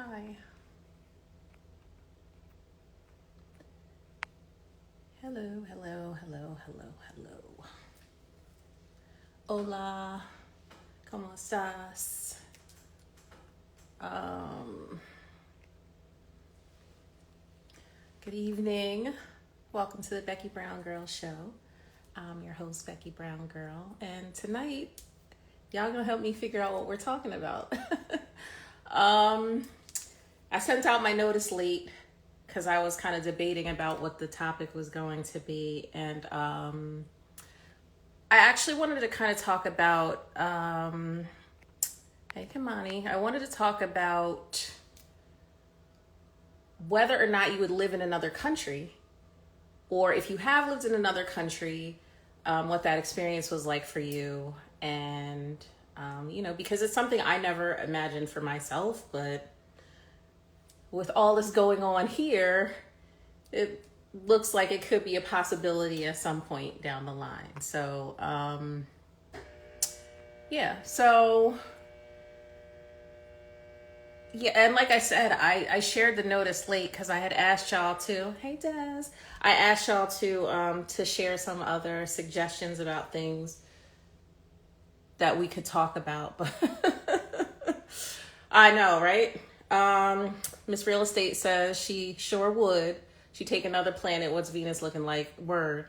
Hi. Hello, hello, hello, hello, hello. Hola. ¿Cómo estás? Good evening. Welcome to the Becky Brown Girl Show. I'm your host, Becky Brown Girl, and tonight, y'all gonna help me figure out what we're talking about. I sent out my notice late because I was kind of debating about what the topic was going to be, and I actually wanted to kind of talk about. Hey, Kamani, I wanted to talk about whether or not you would live in another country, or if you have lived in another country, what that experience was like for you. And, because it's something I never imagined for myself, but with all this going on here, it looks like it could be a possibility at some point down the line. So, and like I said, I shared the notice late because I had asked y'all to. Hey, Des. I asked y'all to share some other suggestions about things that we could talk about. But I know, right? Miss Real Estate says she sure would. She'd take another planet. What's Venus looking like? Word.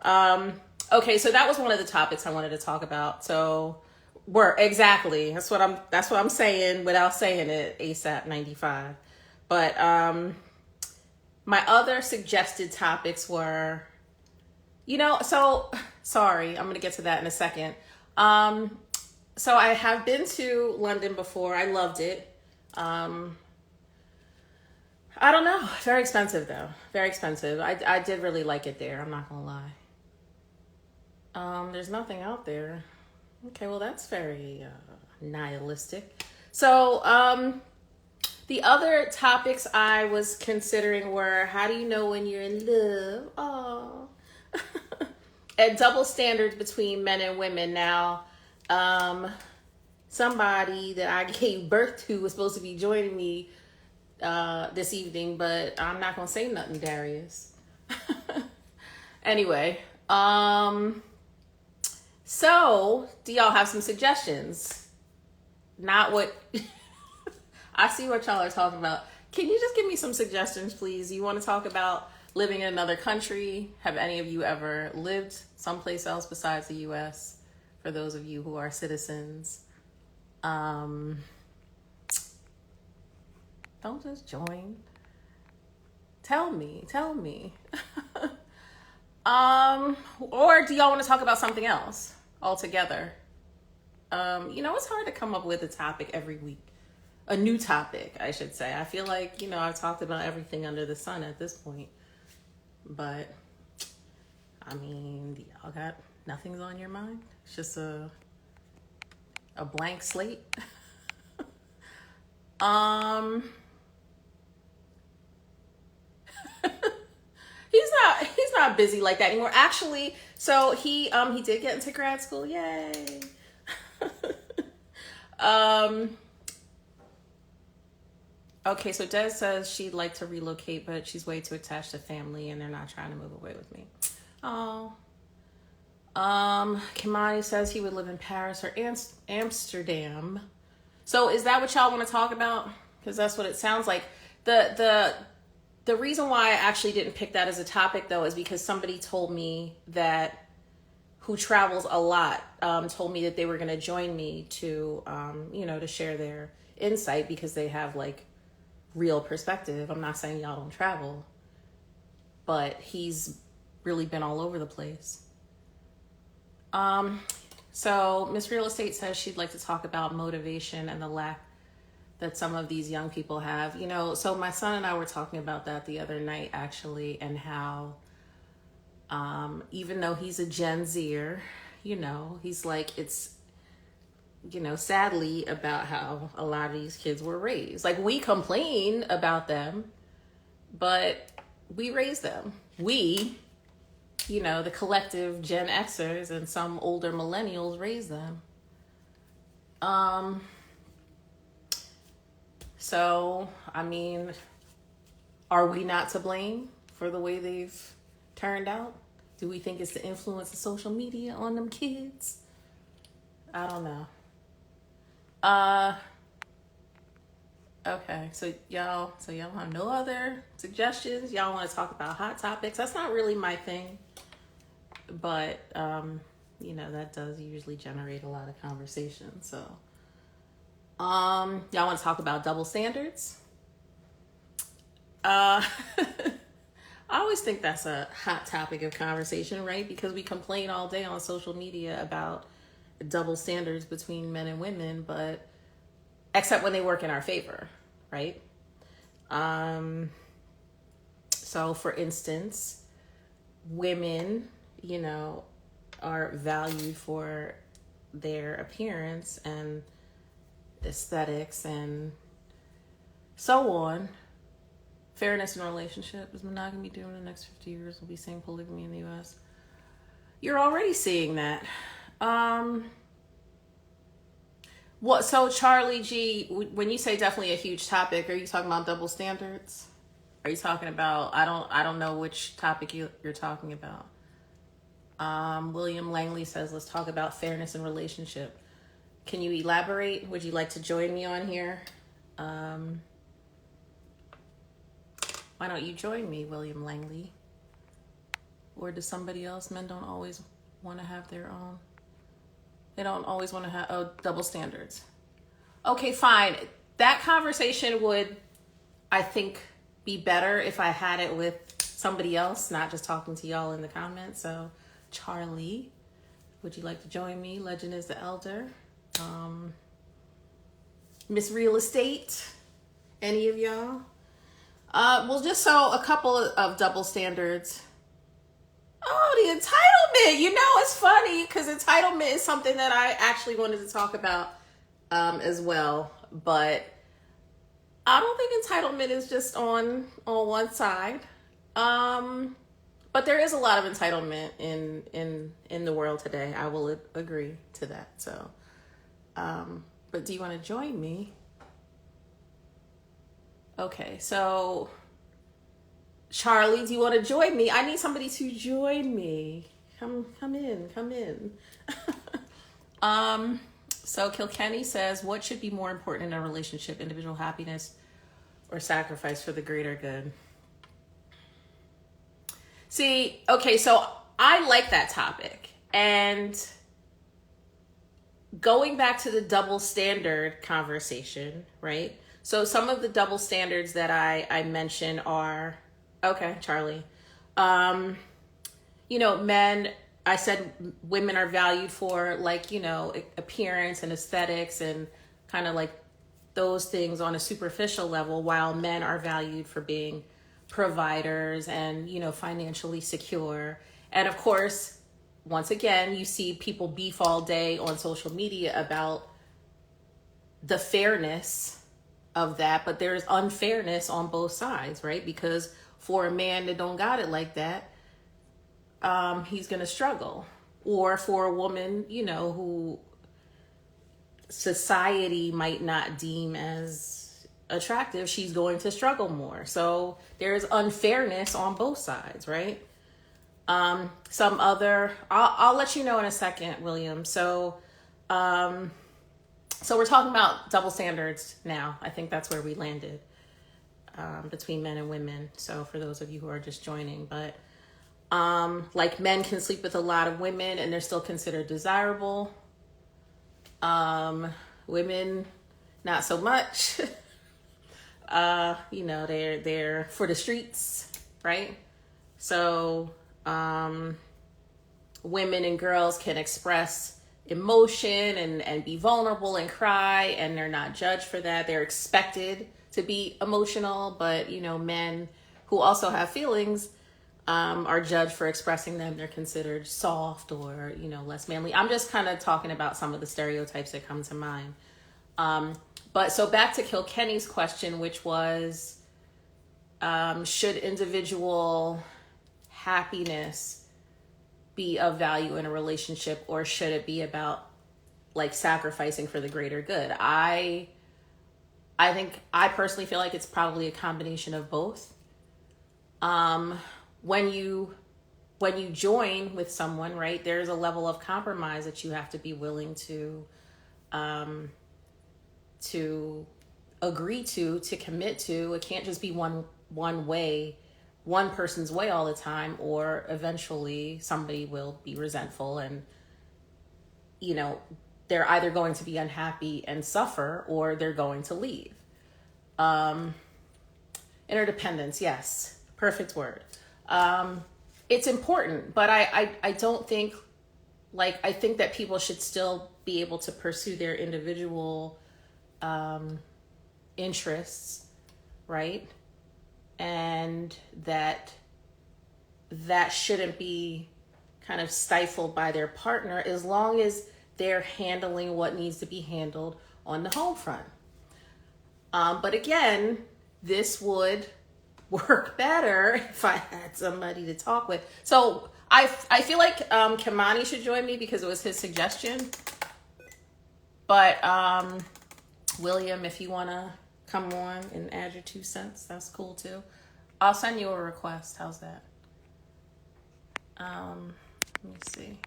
Okay, so that was one of the topics I wanted to talk about. So, exactly. That's what I'm saying without saying it. ASAP 95. But my other suggested topics were, so sorry, I'm gonna get to that in a second. So I have been to London before. I loved it. I don't know. Very expensive though. Very expensive. I did really like it there. I'm not gonna lie. There's nothing out there. Okay, well that's very nihilistic. So the other topics I was considering were, how do you know when you're in love? Oh, and double standards between men and women. Now, somebody that I gave birth to was supposed to be joining me this evening, but I'm not gonna say nothing, Darius. Anyway, so do y'all have some suggestions? Not what I see what y'all are talking about. Can you just give me some suggestions, please? You want to talk about living in another country? Have any of you ever lived someplace else besides the U.S.? For those of you who are citizens, don't just join. Tell me. Or do y'all want to talk about something else altogether? It's hard to come up with a topic every week. A new topic, I should say. I feel like, I've talked about everything under the sun at this point. But, y'all got nothing's on your mind? It's just a blank slate. He's not busy like that anymore. Actually, so he did get into grad school. Yay. Okay, so Des says she'd like to relocate, but she's way too attached to family and they're not trying to move away with me. Oh. Kimani says he would live in Paris or Amsterdam. So is that what y'all want to talk about? Because that's what it sounds like. The reason why I actually didn't pick that as a topic, though, is because somebody told me who travels a lot, told me that they were going to join me to, to share their insight because they have like real perspective. I'm not saying y'all don't travel, but he's really been all over the place. So Miss Real Estate says she'd like to talk about motivation and the lack that some of these young people have. So my son and I were talking about that the other night, actually, and how, even though he's a Gen Zer, he's like, it's, sadly about how a lot of these kids were raised. Like, we complain about them, but we raised them. We, the collective Gen Xers and some older millennials raised them. So, I mean, are we not to blame for the way they've turned out? Do we think it's the influence of social media on them kids? I don't know. Okay, so y'all have no other suggestions? Y'all want to talk about hot topics? That's not really my thing, but that does usually generate a lot of conversation. So, y'all want to talk about double standards? I always think that's a hot topic of conversation, right? Because we complain all day on social media about double standards between men and women, but except when they work in our favor, right? So for instance, women, are valued for their appearance and aesthetics and so on. Fairness in a relationship. Is monogamy doomed in the next 50 years? We'll be seeing polygamy in the U.S. You're already seeing that. So Charlie G, when you say definitely a huge topic, are you talking about double standards? Are you talking about, I don't know which topic you're talking about. William Langley says, let's talk about fairness in relationship. Can you elaborate? Would you like to join me on here? Why don't you join me, William Langley? Or does somebody else? Men don't always want to have their own. They don't always want to have double standards. Okay, fine. That conversation would, I think, be better if I had it with somebody else, not just talking to y'all in the comments. So, Charlie, would you like to join me? Legend is the elder. Miss Real Estate, any of y'all? Well, just so a couple of double standards. Oh, the entitlement. It's funny because entitlement is something that I actually wanted to talk about as well. But I don't think entitlement is just on one side. But there is a lot of entitlement in the world today. I will agree to that. So, but do you want to join me? Okay, so Charlie, do you want to join me? I need somebody to join me. Come in. So Kilkenny says, what should be more important in a relationship, individual happiness or sacrifice for the greater good? See, okay, so I like that topic. And going back to the double standard conversation, right? So some of the double standards that I mentioned are, okay, Charlie. Men, I said women are valued for appearance and aesthetics and kind of like those things on a superficial level, while men are valued for being providers and, financially secure. And of course, once again, you see people beef all day on social media about the fairness of that, but there's unfairness on both sides, right? Because for a man that don't got it like that, he's gonna struggle. Or for a woman, who society might not deem as attractive, she's going to struggle more. So there's unfairness on both sides, right? I'll let you know in a second, William. So we're talking about double standards now. I think that's where we landed between men and women. So for those of you who are just joining, but men can sleep with a lot of women and they're still considered desirable. Women, not so much. They're for the streets, right? So women and girls can express emotion and be vulnerable and cry, and they're not judged for that. They're expected to be emotional, but men who also have feelings are judged for expressing them. They're considered soft or less manly. I'm just kind of talking about some of the stereotypes that come to mind. But so back to Kilkenny's question, which was, should individual happiness be of value in a relationship, or should it be about sacrificing for the greater good? I I personally feel like it's probably a combination of both. Um, when you when you join with someone, right, there's a level of compromise that you have to be willing um, to agree to commit to. It can't just be one way, one person's way all the time, or eventually somebody will be resentful and you know they're either going to be unhappy and suffer or they're going to leave. Um, Interdependence, yes, perfect word. Um, it's important, but I don't think I think that people should still be able to pursue their individual um, interests, right? And that shouldn't be kind of stifled by their partner as long as they're handling what needs to be handled on the home front. But again, this would work better if I had somebody to talk with. So I feel like Kimani should join me because it was his suggestion. But William, if you want to come on and add your 2 cents, that's cool too. I'll send you a request. How's that? Let me see.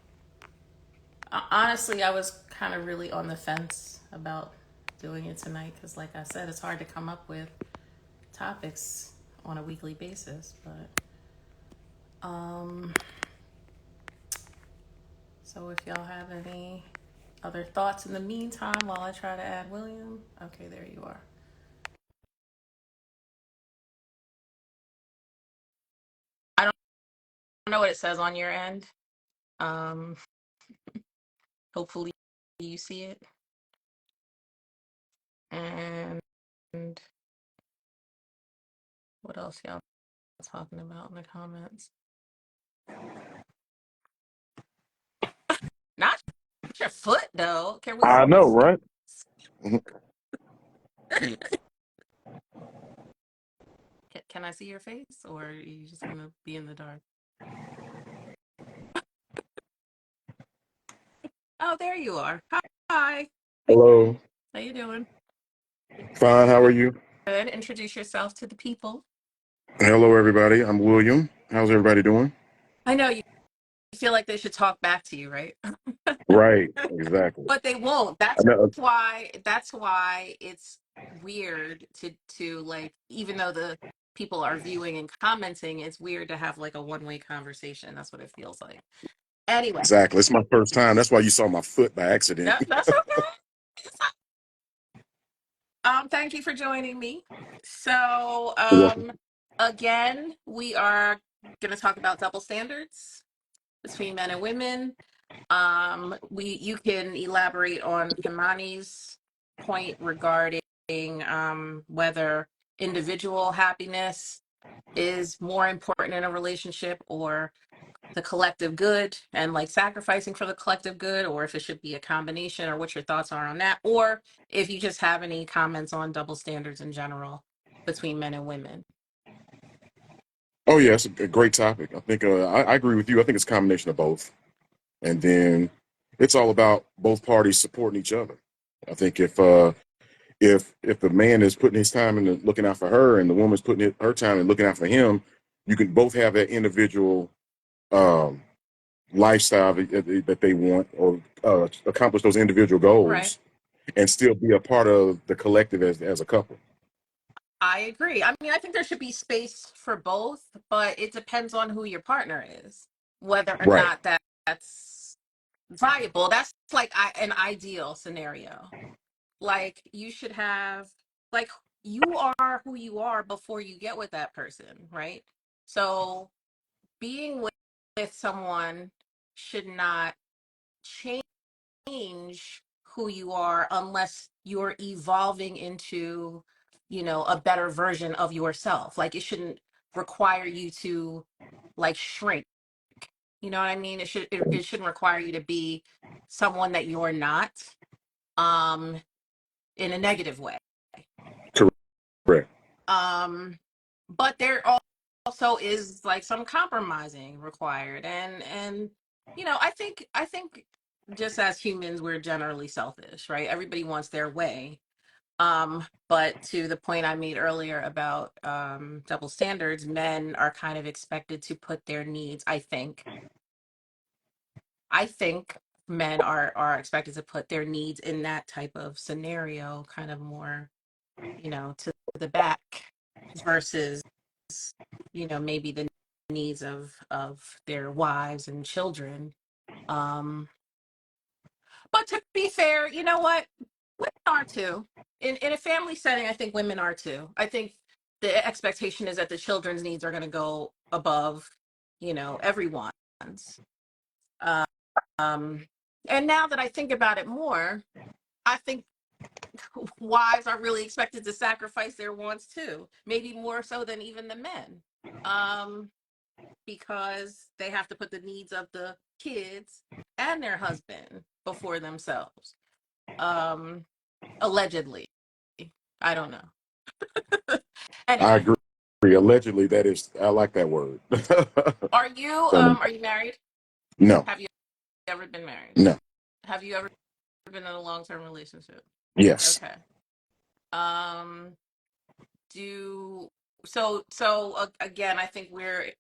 Honestly, I was kind of really on the fence about doing it tonight because, like I said, it's hard to come up with topics on a weekly basis. But so if y'all have any other thoughts in the meantime while I try to add William. Okay, there you are. I don't know what it says on your end. Um, Hopefully you see it. And what else y'all talking about in the comments? Not your foot though. Can we? I know, right? Can I see your face, or are you just gonna be in the dark? Oh, there you are. Hi. Hello. How you doing? Fine. How are you? Good. Introduce yourself to the people. Hello, everybody. I'm William. How's everybody doing? I know you feel like they should talk back to you, right? Right. Exactly. But they won't. I know. That's why it's weird to like, even though the people are viewing and commenting, it's weird to have like a one-way conversation. That's what it feels like. Anyway, Exactly. It's my first time. That's why you saw my foot by accident. that's okay. Thank you for joining me. So, You're welcome. again, we are going to talk about double standards between men and women. You can elaborate on Kimani's point regarding whether individual happiness is more important in a relationship or the collective good and like sacrificing for the collective good, or if it should be a combination, or what your thoughts are on that, or if you just have any comments on double standards in general between men and women. Oh, yeah. It's a great topic. I think I agree with you. I think it's a combination of both. And then it's all about both parties supporting each other. I think if the man is putting his time into looking out for her and the woman's putting her time in looking out for him, you can both have that individual um, lifestyle that they want or accomplish those individual Right. goals and still be a part of the collective as a couple. I agree. I mean, I think there should be space for both, but it depends on who your partner is, whether or Right. not that's viable. That's like an ideal scenario. Like you should have, like, you are who you are before you get with that person, right? So being with someone should not change who you are unless you're evolving into, a better version of yourself. Like it shouldn't require you to like shrink. You know what I mean? It shouldn't require you to be someone that you're not, um, in a negative way. Correct. Um, but there also is like some compromising required, and I think just as humans we're generally selfish, right? Everybody wants their way. But to the point I made earlier about double standards, men are kind of expected to put their needs, I think men are expected to put their needs in that type of scenario kind of more, to the back versus, maybe the needs of their wives and children. Um, but to be fair, you know what? Women are too. In a family setting, I think women are too. I think the expectation is that the children's needs are going to go above, everyone's. Um, and now that I think about it more, I think wives are really expected to sacrifice their wants too, maybe more so than even the men, um, because they have to put the needs of the kids and their husband before themselves. Um, Allegedly, I don't know. I Anyway, agree. Allegedly, that is, I like that word. are you married? No, Have you ever been married? no, Have you ever been in a long-term relationship? yes. Okay. Um, do so again, I think we're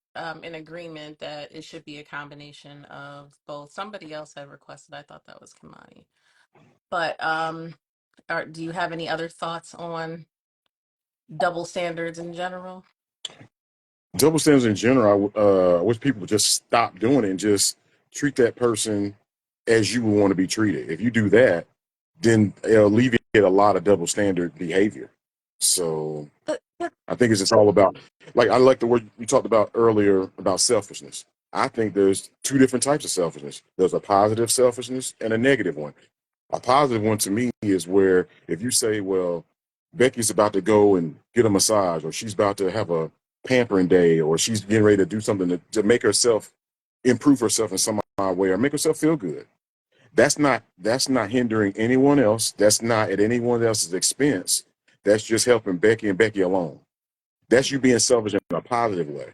in agreement that it should be a combination of both. Somebody else had requested, I thought that was Kamani. But do you have any other thoughts on double standards in general? Double standards in general, I wish people would just stop doing it and just treat that person as you would want to be treated. If you do that, then it'll alleviate a lot of double standard behavior. So I think it's just all about, like, I like the word you talked about earlier about selfishness. I think there's two different types of selfishness. There's a positive selfishness and a negative one. A positive one to me is where if you say, well, Becky's about to go and get a massage, or she's about to have a pampering day, or she's getting ready to do something to make herself improve herself in some way or make herself feel good. That's not hindering anyone else. That's not at anyone else's expense. That's just helping Becky and Becky alone. That's you being selfish in a positive way.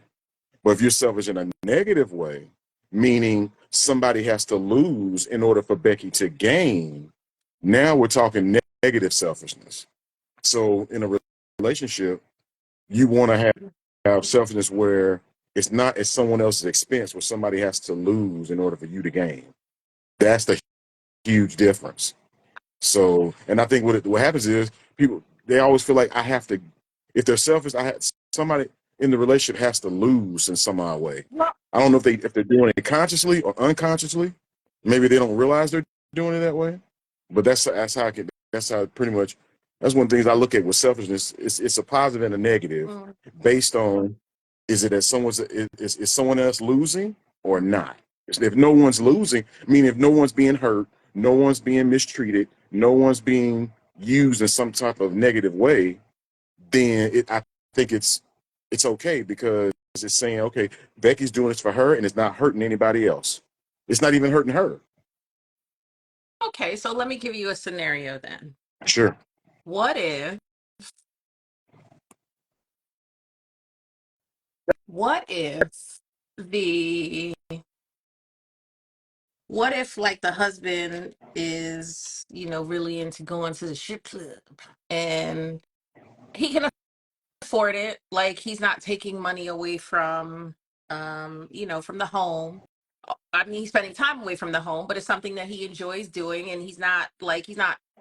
But if you're selfish in a negative way, meaning somebody has to lose in order for Becky to gain, now we're talking negative selfishness. So in a relationship, you want to have selfishness where it's not at someone else's expense, where somebody has to lose in order for you to gain. That's the huge difference. So, and I think what happens is people, they always feel like I have to, if they're selfish, somebody in the relationship has to lose in some odd way. Well, I don't know if they're doing it consciously or unconsciously. Maybe they don't realize they're doing it that way. But that's how pretty much, that's one of the things I look at with selfishness. It's a positive and a negative mm, based on, is it that is someone else losing or not? If no one's losing, meaning if no one's being hurt, no one's being mistreated, no one's being used in some type of negative way, then I think it's okay, because it's saying, okay, Becky's doing this for her and it's not hurting anybody else. It's not even hurting her. okay, so let me give you a scenario then. Sure. What if what if the what if like the husband is, really into going to the strip club and he can afford it, like he's not taking money away from from the home. I mean, he's spending time away from the home, but it's something that he enjoys doing, and he's not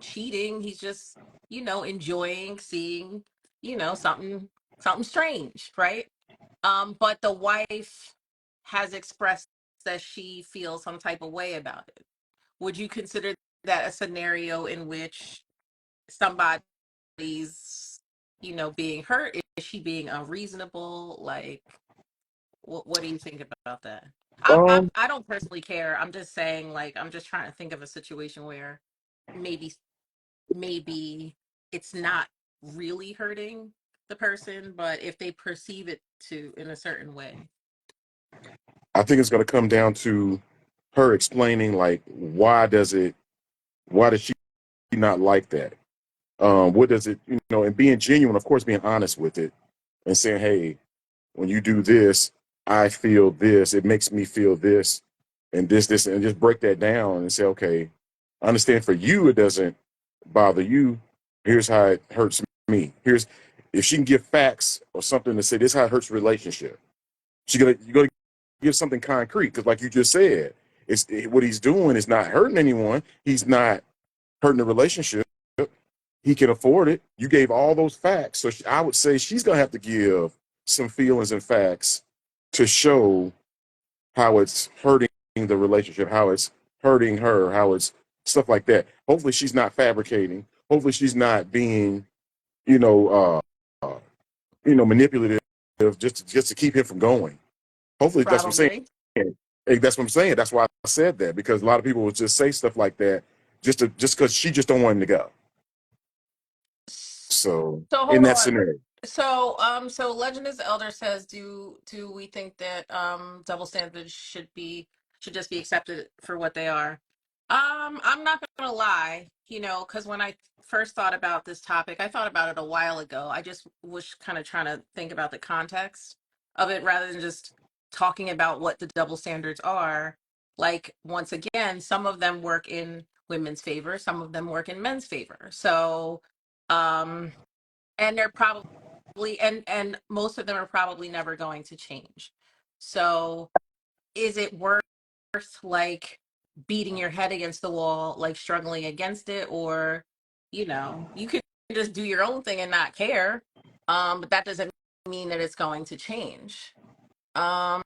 cheating. He's just, enjoying seeing, something strange, right? But the wife has expressed that she feels some type of way about it. Would you consider that a scenario in which somebody's, being hurt? Is she being unreasonable? Like, what do you think about that? Um, I don't personally care. I'm just saying, like, I'm just trying to think of a situation where maybe maybe it's not really hurting the person, but if they perceive it to in a certain way. I think it's going to come down to her explaining, like, why does she not like that? What does it, and being genuine, of course, being honest with it and saying, hey, when you do this, I feel this, it makes me feel this, and this, and just break that down and say, okay, I understand for you, it doesn't bother you, Here's how it hurts me. Here's if she can give facts or something to say this is how it hurts relationship. You're gonna give something concrete because, like you just said, what he's doing is not hurting anyone. He's not hurting the relationship. He can afford it. You gave all those facts, so I would say she's gonna have to give some feelings and facts to show how it's hurting the relationship, how it's hurting her, how it's stuff like that. Hopefully, she's not fabricating. Hopefully, she's not being, you know, manipulative just to keep him from going. Hopefully, that's what I'm Probably. saying. Hey, that's what I'm saying. That's why I said that because a lot of people will just say stuff like that just because she just don't want him to go. So So in hold that on. scenario, So Legend is the Elder says, do we think that double standards should just be accepted for what they are? I'm not gonna lie, because when I first thought about this topic, I thought about it a while ago. I just was kind of trying to think about the context of it rather than just talking about what the double standards are. Like, once again, some of them work in women's favor, some of them work in men's favor. So, um, and they're probably and most of them are probably never going to change. So is it worth like beating your head against the wall, like struggling against it, or you can just do your own thing and not care, but that doesn't mean that it's going to change. um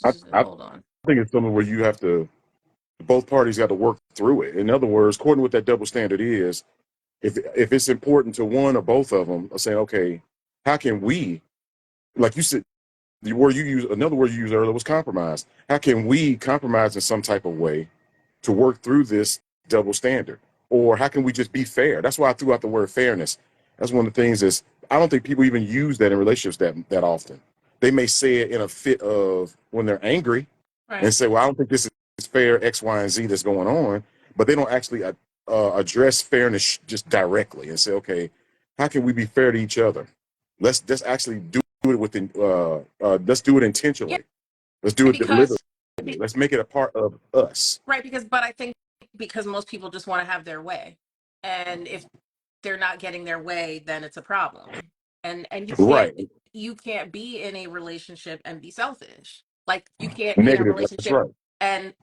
I Hold on. think it's something where you have to both parties got to work through it. In other words, according to what that double standard is, if it's important to one or both of them, saying, okay, how can we, like you said, the word you use, another word you used earlier was compromise. How can we compromise in some type of way to work through this double standard? Or how can we just be fair? That's why I threw out the word fairness. That's one of the things is I don't think people even use that in relationships that often. They may say it in a fit of when they're angry and Right. say, well, I don't think this is fair, X, Y, and Z that's going on, but they don't actually address fairness just directly and say, okay, how can we be fair to each other? Let's actually do it within. Let's do it Yeah, intentionally. Let's do it deliberately. because be- Let's make it a part of us. right, but I think because most people just want to have their way, and if they're not getting their way, then it's a problem. And Right. you can't be in a relationship and be selfish. Like, you can't be in a Negative. That's relationship right.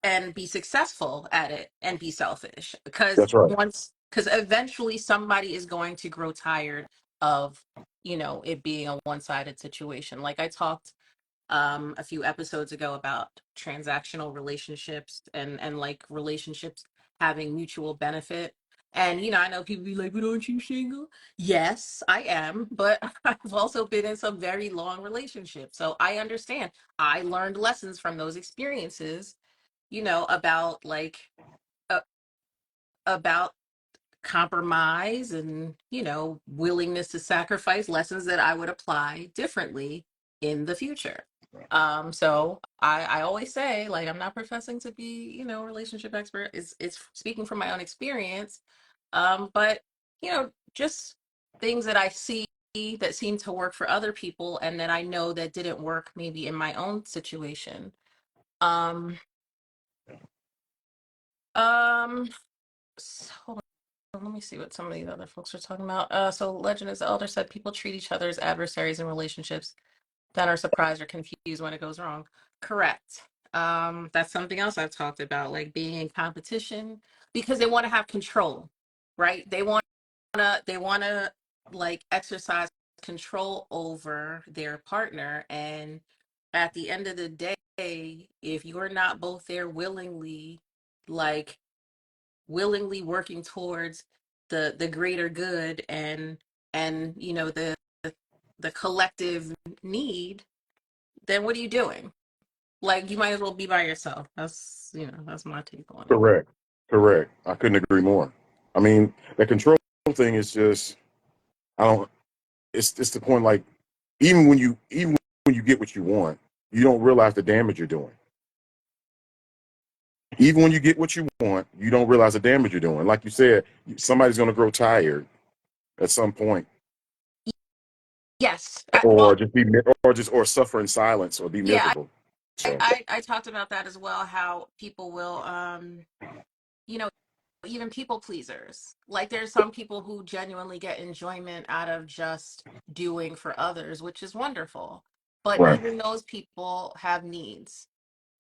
and be successful at it and be selfish, because That's right. eventually somebody is going to grow tired of it being a one-sided situation. Like, I talked a few episodes ago about transactional relationships and like relationships having mutual benefit. And I know people be like, but aren't you single? Yes, I am, but I've also been in some very long relationships, so I understand. I learned lessons from those experiences, about like uh, about compromise and willingness to sacrifice, lessons that I would apply differently in the future. So I always say, like, I'm not professing to be a relationship expert. It's speaking from my own experience. But just things that I see that seem to work for other people and that I know that didn't work maybe in my own situation. um so Let me see what some of these other folks are talking about. So Legend is the Elder said people treat each other as adversaries in relationships, then are surprised or confused when it goes wrong. Correct. That's something else I've talked about, like being in competition because they want to have control, right? They wanna like exercise control over their partner, and at the end of the day, if you're not both there like willingly working towards the greater good and the collective need, then what are you doing? Like, you might as well be by yourself. That's my take on it. Correct. Correct. I couldn't agree more. I mean, the control thing is just I don't. It's the point. Like even when you get what you want, you don't realize the damage you're doing. Even when you get what you want, you don't realize the damage you're doing. Like you said, somebody's going to grow tired at some point, Yes. or Well, just be, or suffer in silence, or be yeah, miserable. So I talked about that as well, how people will, even people pleasers. Like there's some people who genuinely get enjoyment out of just doing for others, which is wonderful. But Right, even those people have needs.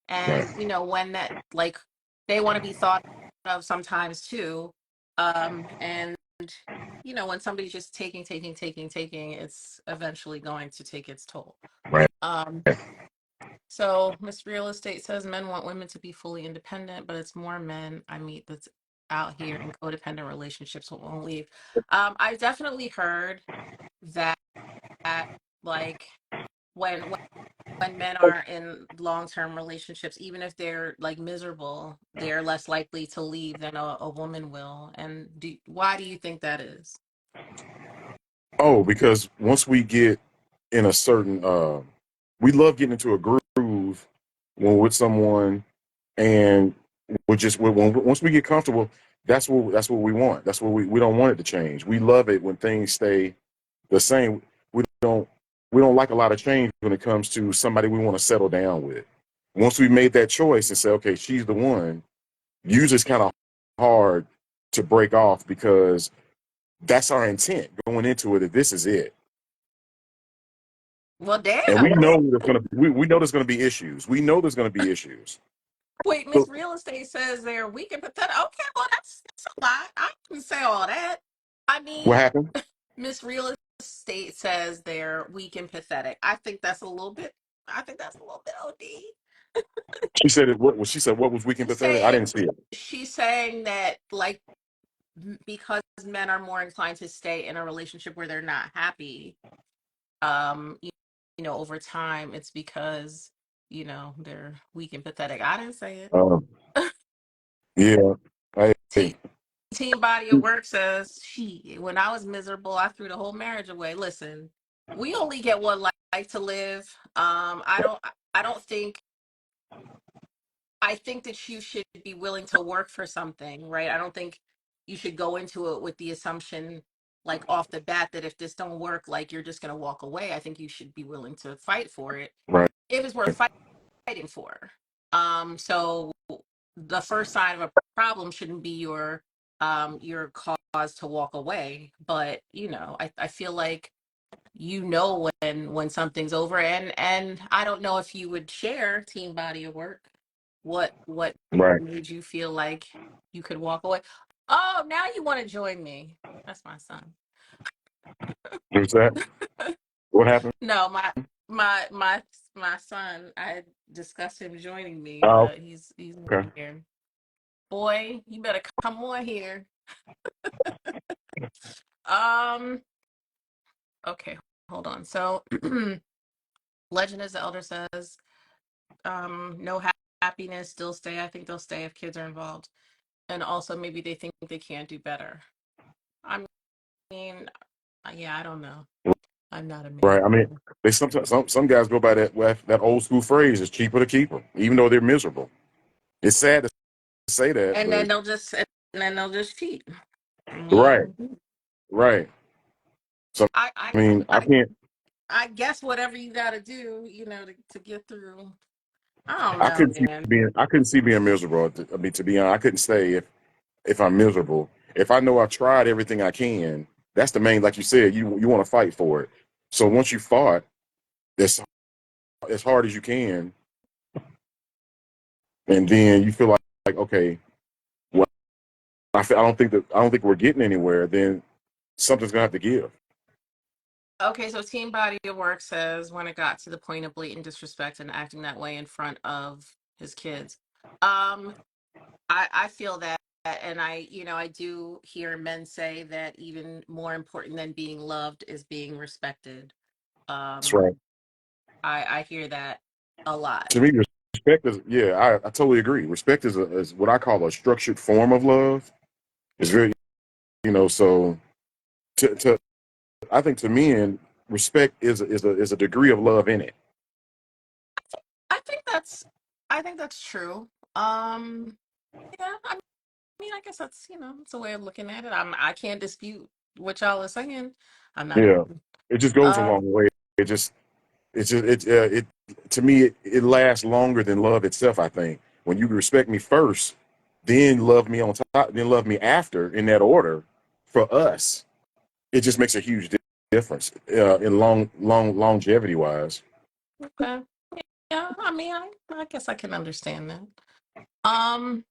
right, And when that, like, they want to be thought of sometimes too. And when somebody's just taking, it's eventually going to take its toll. right. Um, so Miss Real Estate says men want women to be fully independent, but it's more men I meet that's out here in codependent relationships who won't leave. I've definitely heard that, like, when men are in long-term relationships, even if they're like miserable, they're less likely to leave than a woman will. And why do you think that is? Oh, because once we get in a certain, we love getting into a groove when we're with someone, and once we get comfortable, that's what we want. That's what we don't want it to change. We love it when things stay the same. We don't like a lot of change when it comes to somebody we want to settle down with. Once we made that choice and say, okay, she's the one, usually it's kind of hard to break off because that's our intent going into it. That this is it, Well, and we damn. know we know there's gonna be issues. We know there's gonna be issues. Wait, Miss So Real Estate says they're weak and pathetic. Okay, well, that's a lot. I can say all that. I what mean, happened? Miss Real Estate says they're weak and pathetic. I think that's a little bit. I think that's a little bit OD. She said it. What was she said? What was weak and She's pathetic? I saying didn't see it. she's saying that, like, because men are more inclined to stay in a relationship where they're not happy, um you, over time, it's because they're weak and pathetic. I didn't say Um, it. yeah. Hey, Team Body of Work says, she, when I was miserable, I threw the whole marriage away. Listen, we only get one life to live. I don't think, I think that you should be willing to work for something, right? I don't think you should go into it with the assumption, like, off the bat, that if this don't work, like, you're just going to walk away. I think you should be willing to fight for it right, if it's worth fighting for. So the first sign of a problem shouldn't be your cause to walk away. But I feel like when something's over, and I don't know if you would share Team Body of Work, what right. made you feel like you could walk away. Oh, now you want to join me. That's my son. What's that? What happened? No, my son, I discussed him joining me, Oh, but he's not okay. here. Boy, you better come on here. Um, okay, hold on. So Legend as the Elder says, no happiness, still stay. I think they'll stay if kids are involved. And also maybe they think they can't do better. I mean, yeah, I don't know. I'm not a man. Right. I mean, they sometimes some guys go by that old school phrase: "It's cheaper to keep them," even though they're miserable. It's sad to say that, And but then they'll just cheat. I right, mean, right. So I I I mean, I I, can't. I guess whatever you got to do, to get through. I don't I know, couldn't see man. being miserable. I mean, to be honest, I couldn't stay if I'm miserable. If I know I've tried everything I can, that's the main. Like you said, you want to fight for it. So once you fought as hard as you can, and then you feel like okay, well, I don't think we're getting anywhere. Then something's gonna have to give. Okay, so Team Body of Work says when it got to the point of blatant disrespect and acting that way in front of his kids. Um, I feel that, and I do hear men say that even more important than being loved is being respected. That's Um, right. I hear that a lot. To me, respect is yeah. I totally agree. Respect is what I call a structured form of love. It's very so to I think to men, respect is a degree of love in it. I think that's I think that's true. Um, yeah, I mean, I guess that's, it's a way of looking at it. I can't dispute what y'all are saying. I'm not a Yeah, it just goes a um long way. It just it to me it lasts longer than love itself. I think when you respect me first, then love me on top, then love me after in that order, for us, it just makes a huge difference in longevity wise. Okay. Yeah, I mean, I guess I can understand that. Um,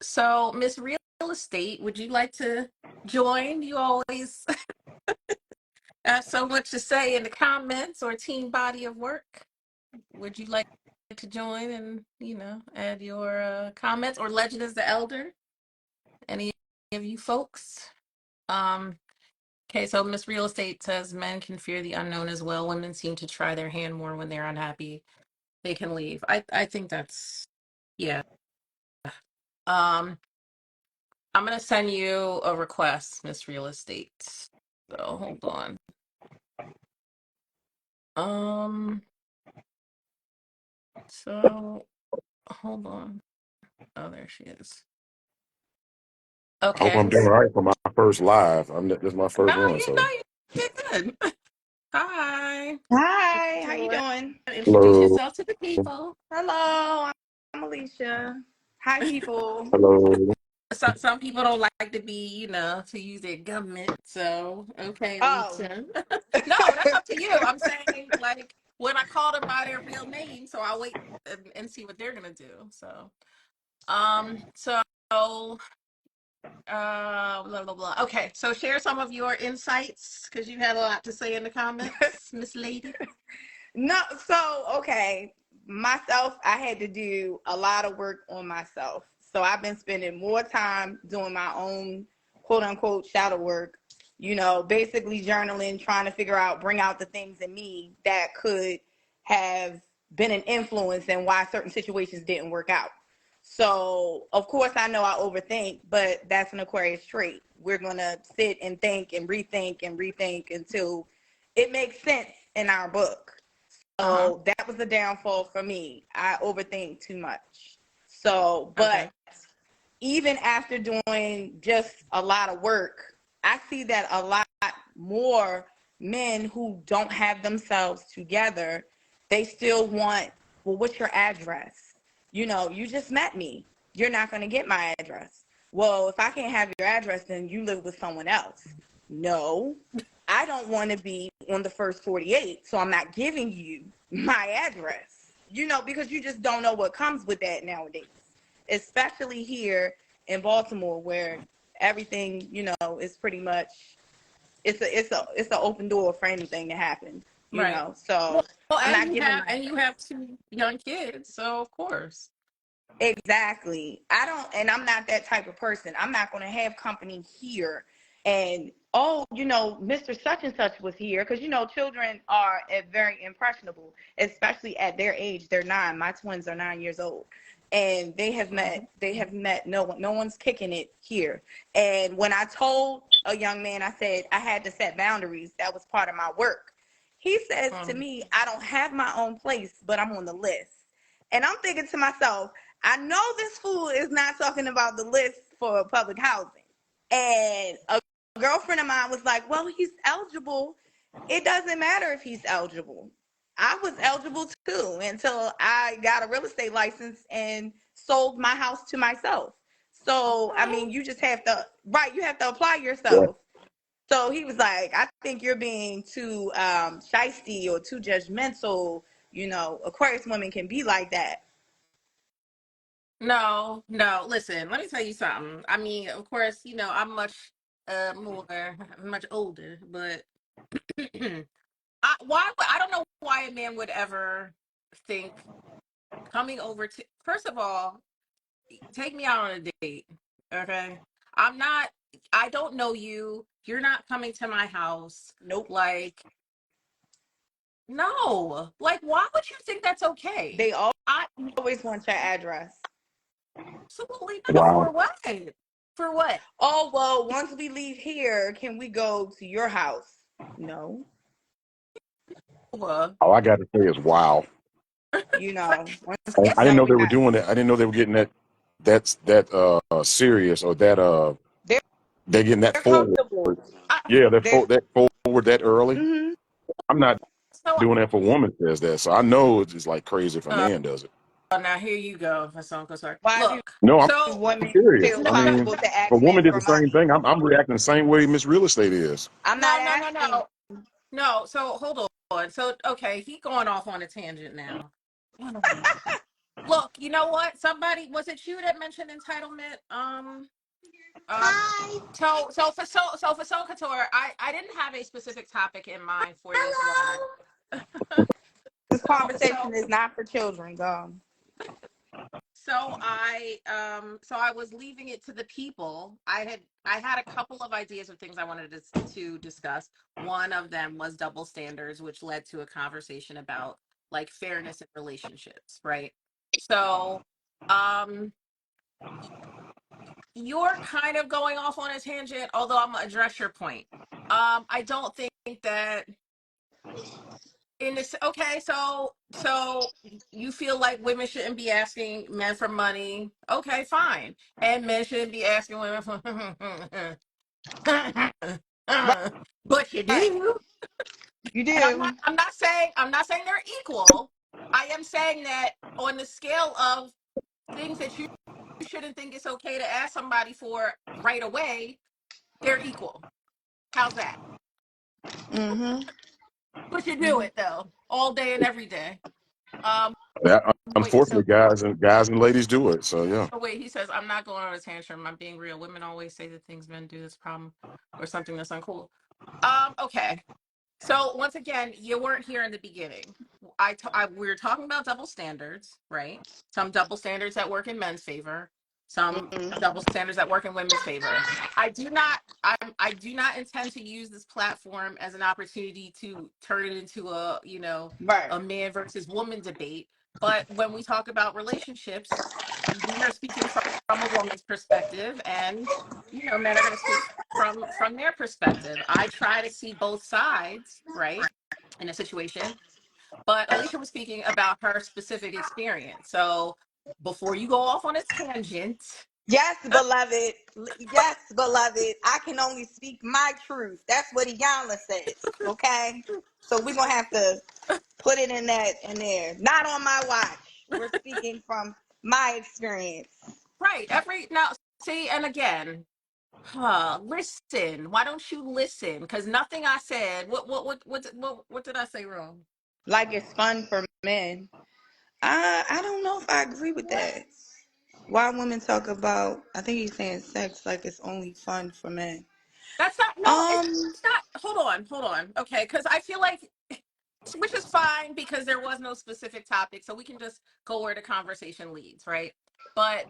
so Miss Real Estate, would you like to join? You always have so much to say in the comments or team body of work. Would you like to join and, add your comments, or Legend is the Elder? Any of you folks? Um, okay, so Miss Real Estate says men can fear the unknown as well. Women seem to try their hand more when they're unhappy. They can leave. I think that's, yeah. Um, I'm gonna send you a request, Miss Real Estate. So hold on. Um, so hold on. Oh, there she is. I hope Okay. I'm doing all right for my first live. This is my No, first one, you know so you did good. Hi. How Hi, you how you doing? doing? Introduce hello, yourself to the people. Hello, I'm Alicia. Hi, people. hello, Some people don't like to be, to use their government. So okay, Oh, Alicia. No, that's up to you. I'm saying, like, when I call them by their real name, so I'll wait and see what they're gonna do. So blah blah blah. Okay, so share some of your insights because you had a lot to say in the comments, Miss Lady. no, so okay. Myself, I had to do a lot of work on myself. So I've been spending more time doing my own quote unquote shadow work, basically journaling, trying to figure out, bring out the things in me that could have been an influence in why certain situations didn't work out. So, of course, I know I overthink, but that's an Aquarius trait. We're going to sit and think and rethink until it makes sense in our book. Uh-huh. So that was the downfall for me. I overthink too much. So, but Okay. even after doing just a lot of work, I see that a lot more men who don't have themselves together, they still want, well, what's your address? You just met me. You're not going to get my address. Well, if I can't have your address, then you live with someone else. No, I don't want to be on the first 48, so I'm not giving you my address, because you just don't know what comes with that nowadays, especially here in Baltimore, where everything, is pretty much, it's an open door for anything to happen, Right. So Well, I'm and not you giving have my and you have two young kids, so of course. exactly. I don't, and I'm not that type of person. I'm not going to have company here and, oh, Mr. Such and Such was here, because children are very impressionable, especially at their age. They're 9. My twins are 9 years old, and they have Mhm. met no one. No one's kicking it here. And when I told a young man, I said I had to set boundaries. That was part of my work. He says to me, I don't have my own place, but I'm on the list. And I'm thinking to myself, I know this fool is not talking about the list for public housing. And a girlfriend of mine was like, well, he's eligible. It doesn't matter if he's eligible. I was eligible too until I got a real estate license and sold my house to myself. So, I Okay. mean, you just have to, right, you have to apply yeah, yourself. So he was like, I think you're being too shisty or too judgmental. Aquarius women can be like that. No, no. Listen, let me tell you something. I mean, of course, I'm much older, but I don't know why a man would ever think coming over to, first of all, take me out on a date. Okay. I'm not, I don't know you. You're not coming to my house. Nope. Like, no. Like, why would you think that's okay? They I always want your address. Absolutely not. wow. For what? For what? Oh, well, once we leave here, can we go to your house? No. Well, All I got to say is wow. Once we I it's didn't know know we're they were not. doing that. I didn't know they were getting that serious, or that They're, they're getting that they're forward. comfortable. Yeah, They're, that forward that early. mm-hmm. I'm not so doing that for a woman says that, so I know it's just like crazy if a man does it. now here you go, Fasonko, sorry. Why do Look, No, I'm so women serious. feel I mean, comfortable to if ask a woman men did for the same money? thing, I'm reacting the same way Miss Real Estate is. I'm not asking. no. So hold on. So okay, he going off on a tangent now. Look, you know what? Somebody, was it you that mentioned entitlement? So for Soul Couture, I didn't have a specific topic in mind for this one. This So conversation is not for children, go. so I was leaving it to the people. I had a couple of ideas of things I wanted to discuss. One of them was double standards, which led to a conversation about like fairness in relationships, right? So um you're kind of going off on a tangent, although I'm gonna address your point. I don't think that in this, okay, so you feel like women shouldn't be asking men for money. Okay, fine. And men shouldn't be asking women for but you Right. do. You And I'm do. not I'm not saying they're equal. I am saying that on the scale of things that you shouldn't think it's okay to ask somebody for right away, they're equal. How's that? Mm-hmm. But you do it though, all day and every day. Um, That, wait, so unfortunately, guys and ladies do it. So yeah. oh, wait, he says, I'm not going on a tantrum. I'm being real. Women always say the things men do this problem or something that's uncool. Okay. So once again, you weren't here in the beginning. We were talking about double standards, right? Some double standards that work in men's favor, some double standards that work in women's favor. I do not intend to use this platform as an opportunity to turn it into Right. a man versus woman debate. But when we talk about relationships, we are speaking from a woman's perspective, and men are going to speak from their perspective. I try to see both sides, right, in a situation. But Alicia was speaking about her specific experience. So before you go off on a tangent, Yes, beloved. Yes, beloved. I can only speak my truth. That's what Iyanla says. Okay? So we're gonna have to put it in there. Not on my watch. We're speaking from my experience. right? Every now, see, and again, listen. Why don't you listen? Because nothing I said. What did I say wrong? Like it's fun for men. I don't know if I agree with that. Why women talk about I think he's saying sex like it's only fun for men. That's not, no, it's Um not. Hold on. Okay, because I feel like, which is fine because there was no specific topic, so we can just go where the conversation leads, right? But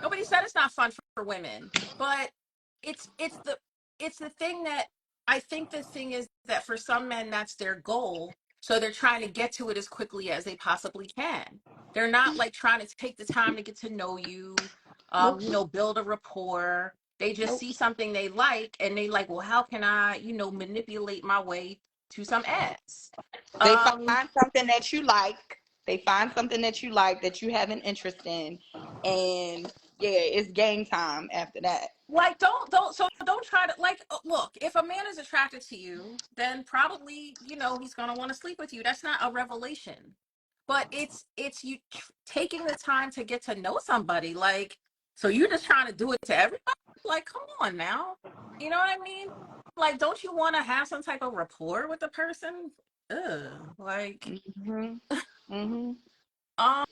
nobody said it's not fun for women, but it's the thing that I think the thing is that for some men that's their goal, so they're trying to get to it as quickly as they possibly can. They're not like trying to take the time to get to know you, nope. build a rapport. They just Nope. see something they like and they like, well, how can I, manipulate my way to some ass? They Um, find something that you like. They find something that you like that you have an interest in, and yeah, it's game time after that. like don't try to like look, if a man is attracted to you, then probably, he's gonna want to sleep with you. That's not a revelation. But it's you taking the time to get to know somebody. Like, so you're just trying to do it to everybody? Like, come on now. You know what I mean? Like, don't you want to have some type of rapport with the person? Ugh. Like, Mhm. Mhm. um,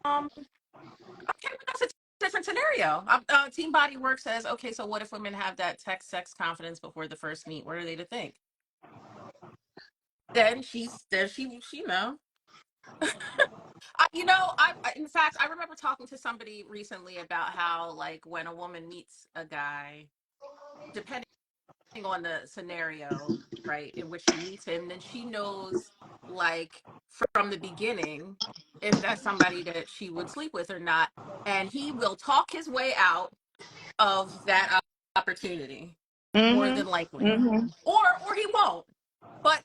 okay, but that's a different scenario. Team Body Work says, okay, so what if women have that text sex confidence before the first meet? What are they to think? Then she in fact, I remember talking to somebody recently about how, like, when a woman meets a guy, depending on the scenario, right, in which she meets him, then she knows, like, from the beginning, if that's somebody that she would sleep with or not. And he will talk his way out of that opportunity, more Mhm. than likely, Mhm. or he won't. But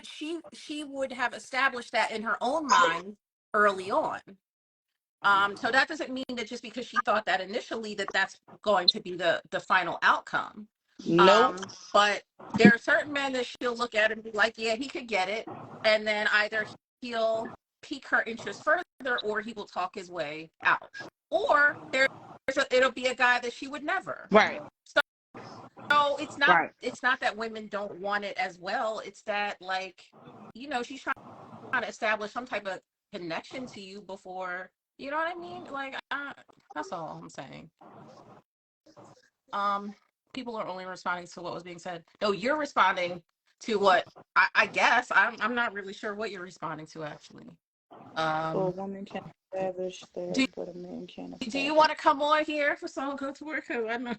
she would have established that in her own mind early on. So that doesn't mean that just because she thought that initially that that's going to be the final outcome. Nope. But there are certain men that she'll look at and be like, yeah, he could get it, and then either he'll pique her interest further, or he will talk his way out, or it'll be a guy that she would never. Right. So it's not Right. that women don't want it as well. It's that, like, she's trying to establish some type of connection to you before, you know what I mean? Like, that's all I'm saying. People are only responding to what was being said. No, you're responding to what I guess. I'm not really sure what you're responding to, actually. So a woman can establish that, but a man can't establish. Do you want to come on here for someone go to work? Because I know.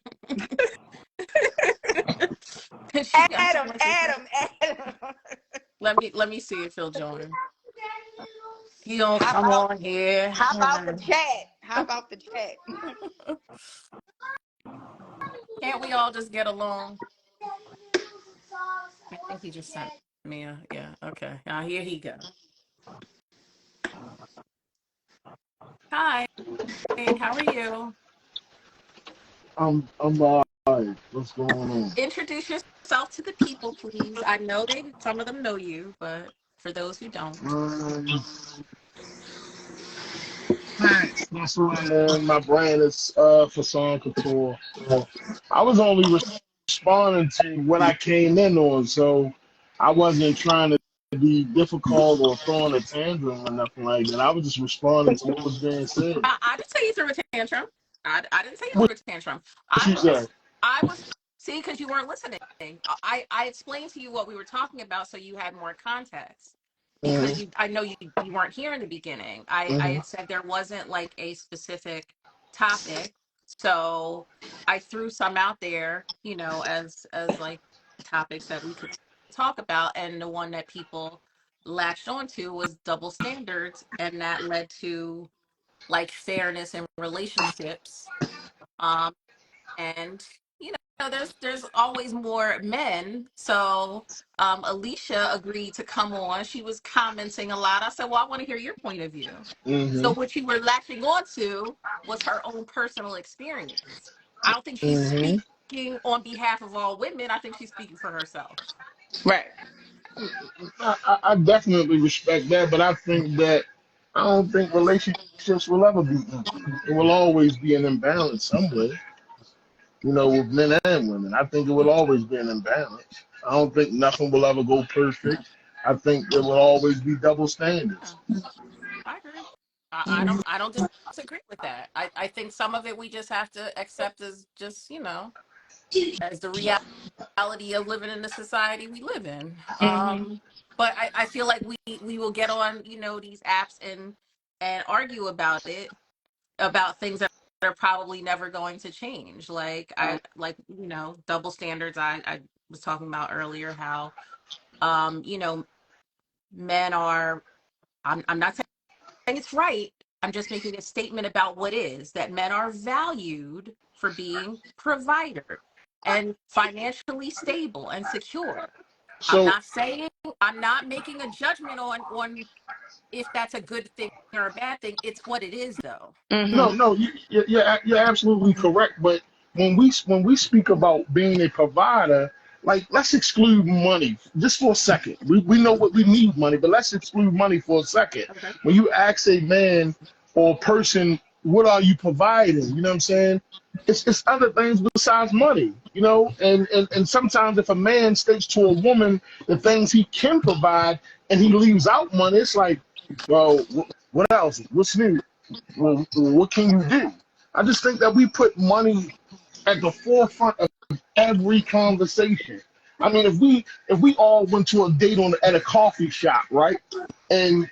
Adam. Let me see if he'll join. He don't come on here. How about the chat? Can't we all just get along? I think he just sent me a, yeah, okay. Now here he goes. Hi, how are you? I'm all right. What's going on? Introduce yourself to the people, please. I know some of them know you, but for those who don't. Thanks. That's why my brand is Facon Couture. I was only responding to what I came in on, so I wasn't trying to be difficult or throwing a tantrum or nothing like that. I was just responding to what was being said. I didn't say you threw a tantrum. I didn't say you threw a tantrum. I was see, because you weren't listening. I explained to you what we were talking about so you had more context. Because I know you weren't here in the beginning. I had said there wasn't like a specific topic, so I threw some out there, as like topics that we could talk about, and the one that people latched onto was double standards, and that led to like fairness in relationships, and there's always more men. So Alicia agreed to come on. She was commenting a lot. I said, well, I want to hear your point of view. So what you were latching onto was her own personal experience. I don't think she's speaking on behalf of all women. I think she's speaking for herself. Right. I definitely respect that, but I don't think relationships will ever be equal. It will always be an imbalance somewhere. With men and women. I think it will always be an imbalance. I don't think nothing will ever go perfect. I think there will always be double standards. I agree. I don't disagree with that. I think some of it we just have to accept as just, as the reality of living in the society we live in. But I feel like we will get on, these apps and argue about it, about things that are probably never going to change. Like double standards. I was talking about earlier how, men are. I'm not saying it's right. I'm just making a statement about what is that men are valued for being provider and financially stable and secure. So I'm not making a judgment on if that's a good thing or a bad thing. It's what it is, though. no, you're absolutely correct. But when we speak about being a provider, like let's exclude money just for a second. We know what we need money, but let's exclude money for a second. Okay. When you ask a man or a person, what are you providing? You know what I'm saying? It's other things besides money, and sometimes if a man states to a woman the things he can provide and he leaves out money, it's like, well, what else? What's new? Well, what can you do? I just think that we put money at the forefront of every conversation. I mean, if we all went to a date at a coffee shop, right, and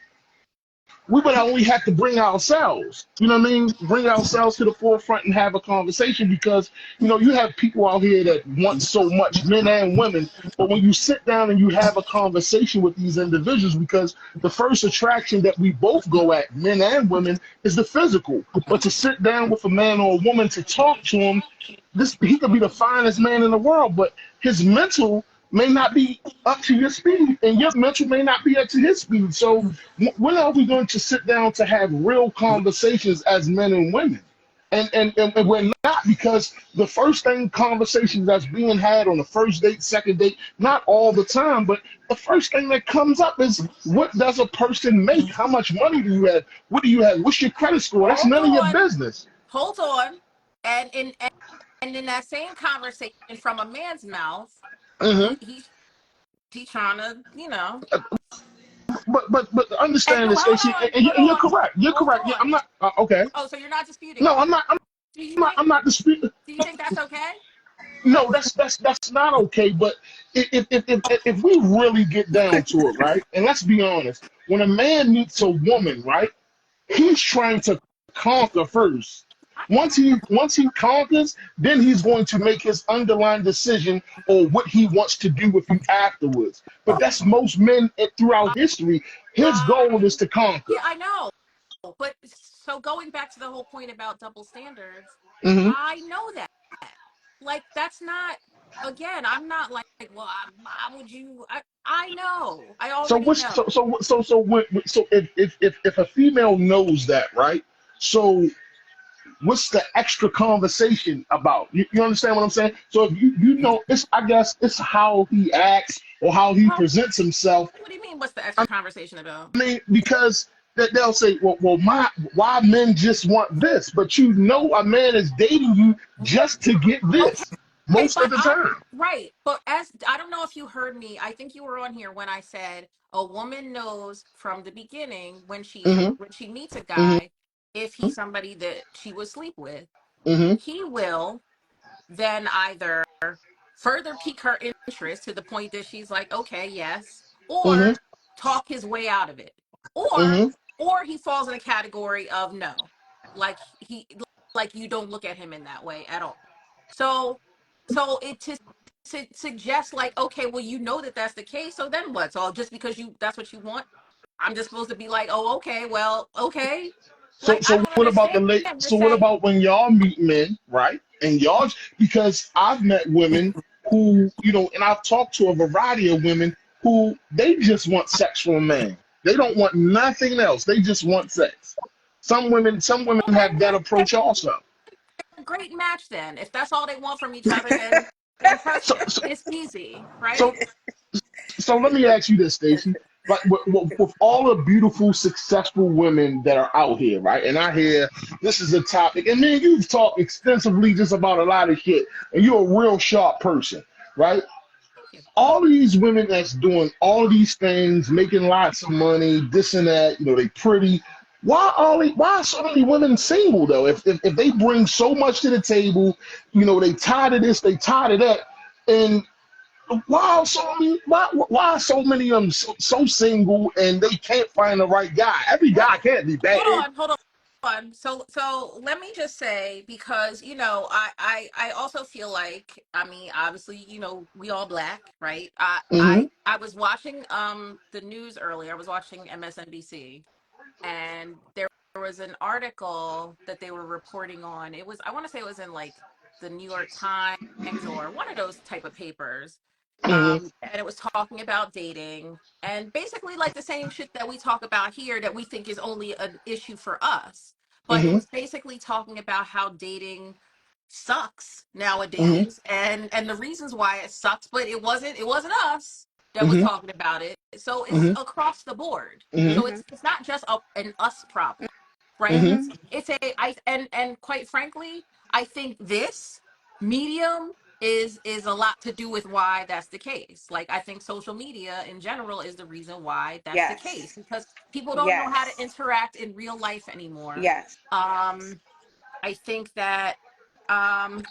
we would only have to bring ourselves, bring ourselves to the forefront and have a conversation because, you have people out here that want so much, men and women, but when you sit down and you have a conversation with these individuals, because the first attraction that we both go at, men and women, is the physical. But to sit down with a man or a woman to talk to him, he could be the finest man in the world, but his mental may not be up to your speed, and your mental may not be up to his speed. So when are we going to sit down to have real conversations as men and women? And we're not, because the first thing conversations that's being had on the first date, second date, not all the time, but the first thing that comes up is, what does a person make? How much money do you have? What do you have? What's your credit score? That's Hold none of your on. business. Hold on. And in that same conversation from a man's mouth, Hmm. he's trying to, But and understand this, hold Stacey, on, and hold you're on, correct. You're hold correct. Yeah, on. I'm not okay. Oh, so you're not disputing No, it. I'm not. Do you think I'm not disputing. do you think that's okay? No, that's not okay. But if we really get down to it, right? And let's be honest, when a man meets a woman, right, he's trying to conquer first. Once he conquers, then he's going to make his underlying decision on what he wants to do with you afterwards. But that's most men throughout history. His goal is to conquer. Yeah, I know. But so going back to the whole point about double standards, Hmm. I know that. Like that's not again, I'm not like, well, why would you I know. I So already what's know. so if a female knows that, right? So what's the extra conversation about? You understand what I'm saying? So if you know, it's, I guess it's how he acts or how he Well, presents himself. what do you mean what's the extra conversation about? I mean, because that they'll say, well, why men just want this? But you know, a man is dating you just to get Okay, this most of but the I time. right. But as I don't know if you heard me. I think you were on here when I said a woman knows from the beginning Hmm. when she meets a Hmm. guy, if he's somebody that she would sleep with, Hmm. he will then either further pique her interest to the point that she's like, okay, yes, Hmm. or talk his way out of it, or Hmm. or he falls in a category of no, like like you don't look at him in that way at all. So it to suggest like, okay, well, you know that that's the case, so then what? So just because you that's what you want, I'm just supposed to be like, oh, okay, well, okay. So Like I so don't what about understand. You're so what saying, about when y'all meet men, right? And y'all, because I've met women who, and I've talked to a variety of women who they just want sex from a man. They don't want nothing else. They just want sex. Some women well, have that approach then also. a great match then. If that's all they want from each other, then So perfect. so It's easy, so, right? so let me ask you this, Stacey. Like with all the beautiful, successful women that are out here, right? And I hear this is a topic, and man, you've talked extensively just about a lot of shit, and you're a real sharp person, right? Thank you. All of these women that's doing all of these things, making lots of money, this and that, they pretty. Why are so many women single though? If they bring so much to the table, they tired of this, they tired of that, and why are so many of them so single and they can't find the right guy? Every Well, guy can't be bad. hold on. So let me just say, because I also feel like, I mean, obviously, we all black, right? Hmm. I was watching the news earlier. I was watching MSNBC, and there was an article that they were reporting on. It was, I want to say it was in like the New York Times or one of those type of papers. Hmm. And it was talking about dating and basically like the same shit that we talk about here that we think is only an issue for us. But it Hmm. was basically talking about how dating sucks Hmm. nowadays and the reasons why it sucks, but it wasn't us that was Hmm. talking about it. So it's Hmm. across the board. Hmm. So Mhm. it's not just an us problem, right? Hmm. It's a I and quite frankly, I think this medium is a lot to do with why that's the case. Like I think social media in general is the reason why that's the case, Yes. because people don't know how to Yes. interact in real life anymore. Yes. Um I think that um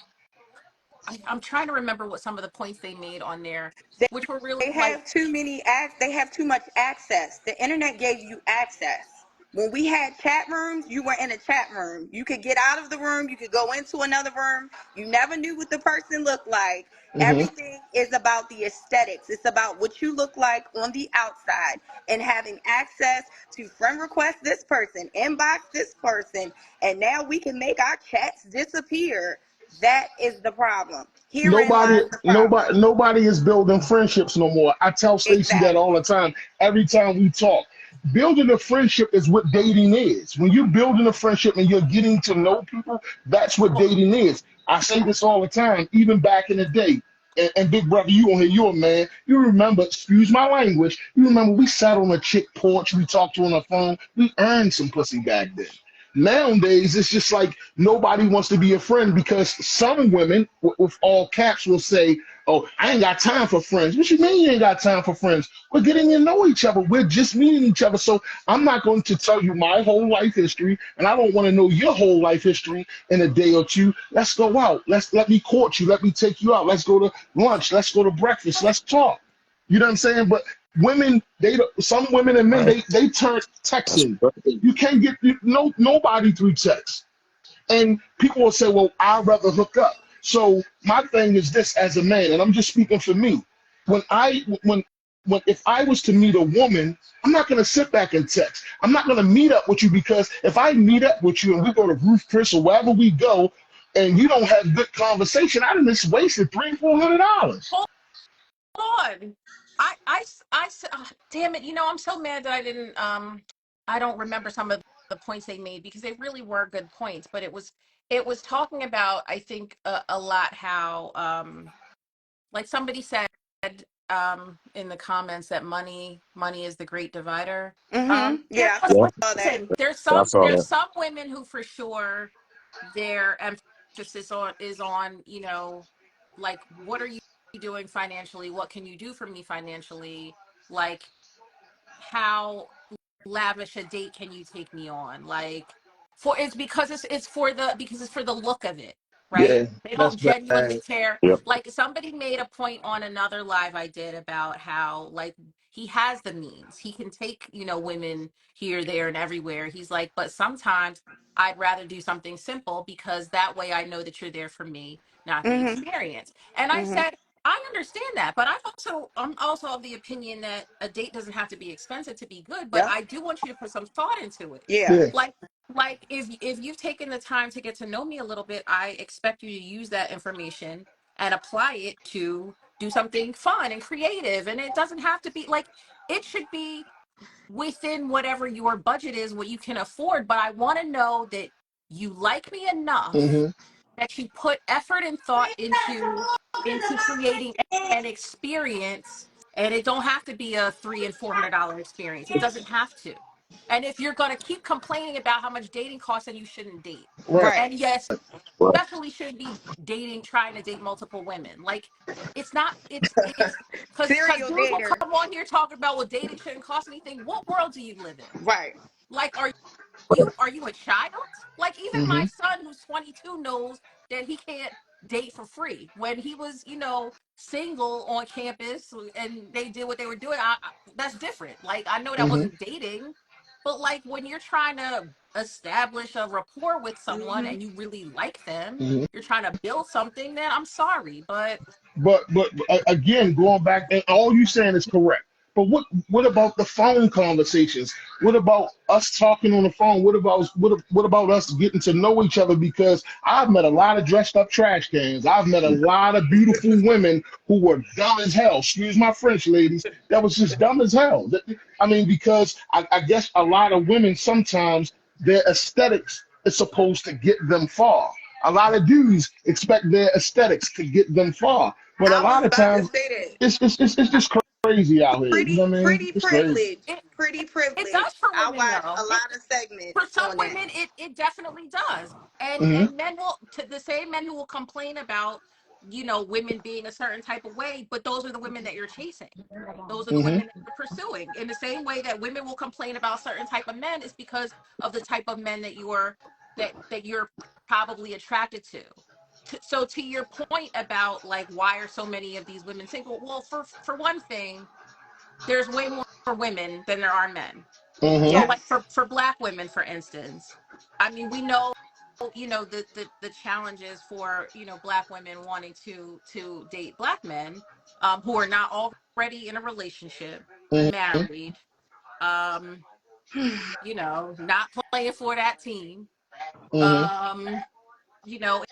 I'm trying to remember what some of the points they made on there, They, which were really they like, have too many they have too much access. The internet gave you access. When we had chat rooms, you were in a chat room. You could get out of the room, you could go into another room. You never knew what the person looked like. Hmm. Everything is about the aesthetics. It's about what you look like on the outside and having access to friend request this person, inbox this person, and now we can make our chats disappear. That is the problem. Herein Nobody, lies the problem. nobody is building friendships no more. I tell Stacey that all Exactly. the time. Every time we talk, Building a friendship is what dating is. When you're building a friendship and you're getting to know people, that's what dating is. I say this all the time, even back in the day. And big brother, you on here, you're a man. You remember, excuse my language, you remember we sat on a chick porch, we talked to her on the phone, we earned some pussy back then. Nowadays, it's just like nobody wants to be a friend because some women, with all caps, will say, "Oh, I ain't got time for friends." What you mean you ain't got time for friends? We're getting to know each other. We're just meeting each other. So I'm not going to tell you my whole life history, and I don't want to know your whole life history in a day or two. Let's go out. Let me court you. Let me take you out. Let's go to lunch. Let's go to breakfast. Let's talk. You know what I'm saying? But women, some women and men, they turn That's texting. right. You can't get nobody through text. And people will say, well, I'd rather hook up. So my thing is this as a man, and I'm just speaking for me. When if I was to meet a woman, I'm not gonna sit back and text. I'm not gonna meet up with you because if I meet up with you and we go to Ruth Chris or wherever we go and you don't have good conversation, I done just wasted $300-400. Hold on. Damn it. I'm so mad that I don't remember some of the points they made because they really were good points, but it was talking about, I think, a lot how, like somebody said, in the comments that money is the great divider. Yeah, I Yeah, saw that. Listen, there's I some saw there's that. some women who for sure their emphasis is on, like, what are you doing financially? What can you do for me financially? Like, how lavish a date can you take me on? Like, because it's for the look of it, right? Yeah, They that's don't genuinely bad. care. Yep. Like, somebody made a point on another live I did about how, like, he has the means. He can take, women here, there, and everywhere. He's like, but sometimes I'd rather do something simple because that way I know that you're there for me, not the Mm-hmm. experience. And I Mm-hmm. said, I understand that, but I'm also of the opinion that a date doesn't have to be expensive to be good, but Yep. I do want you to put some thought into it. Yeah. Yeah. Like if you've taken the time to get to know me a little bit, I expect you to use that information and apply it to do something fun and creative. And it doesn't have to be like, it should be within whatever your budget is, what you can afford. But I want to know that you like me enough Mm-hmm. that you put effort and thought into creating an experience, and it don't have to be a $300 and $400 experience. It doesn't have to. And if you're going to keep complaining about how much dating costs, then you shouldn't date. Right. Right. And yes, Right. especially should be trying to date multiple women. Like, it's not, it's because Serial dudes will dater. come on here talking about, well, dating shouldn't cost anything. What world do you live in? Right. Like, are you a child? Like, even my Mm-hmm. son who's 22 knows that he can't date for free. When he was, single on campus and they did what they were doing, that's different. Like, I know that Mm-hmm. wasn't dating, but like when you're trying to establish a rapport with someone Mm-hmm. and you really like them, Mm-hmm. you're trying to build something, then I'm sorry, but But again, going back, and all you saying is correct. But what about the phone conversations? What about us talking on the phone? What about us getting to know each other? Because I've met a lot of dressed up trash cans. I've met a lot of beautiful women who were dumb as hell. Excuse my French, ladies. That was just dumb as hell. I mean, because I guess a lot of women sometimes their aesthetics is supposed to get them far. A lot of dudes expect their aesthetics to get them far. But a I was lot of about to times, say that. it's just crazy out here. You know what I mean? Pretty It's crazy. privilege. it Pretty it privilege. does for I women watch a though. lot of For segments some on that. women it definitely does, and Hmm. men will, to the same men who will complain about, women being a certain type of way, but those are the women that you're chasing. Those are the Hmm. women that you're pursuing. In the same way that women will complain about certain type of men, is because of the type of men that you're probably attracted to. So to your point about, like, why are so many of these women single, well, for one thing, there's way more women than there are men. Hmm. So, like, Yes. for black women, for instance, I mean, we know, the challenges for, black women wanting to date black men, who are not already in a relationship, Hmm. married, um, not playing for that team, Hmm. um, you know,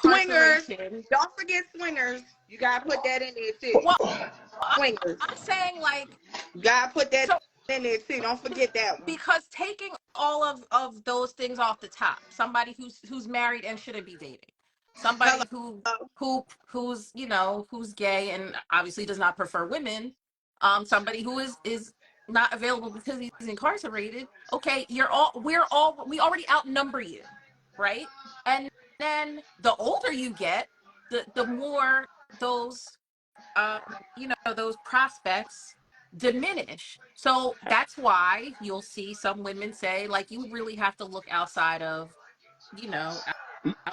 Swingers. incarceration. Don't forget swingers. You gotta put that in there too. Well, Swingers. I'm saying, like, You gotta put so that. in there too. Don't forget that one. Because taking all of those things off the top, somebody who's married and shouldn't be dating, Hello. somebody who's who's gay and obviously does not prefer women, somebody who is not available because he's incarcerated. Okay, we already outnumber you, right? And then the older you get, the more those those prospects diminish. So that's why you'll see some women say, like, you really have to look outside of, you know,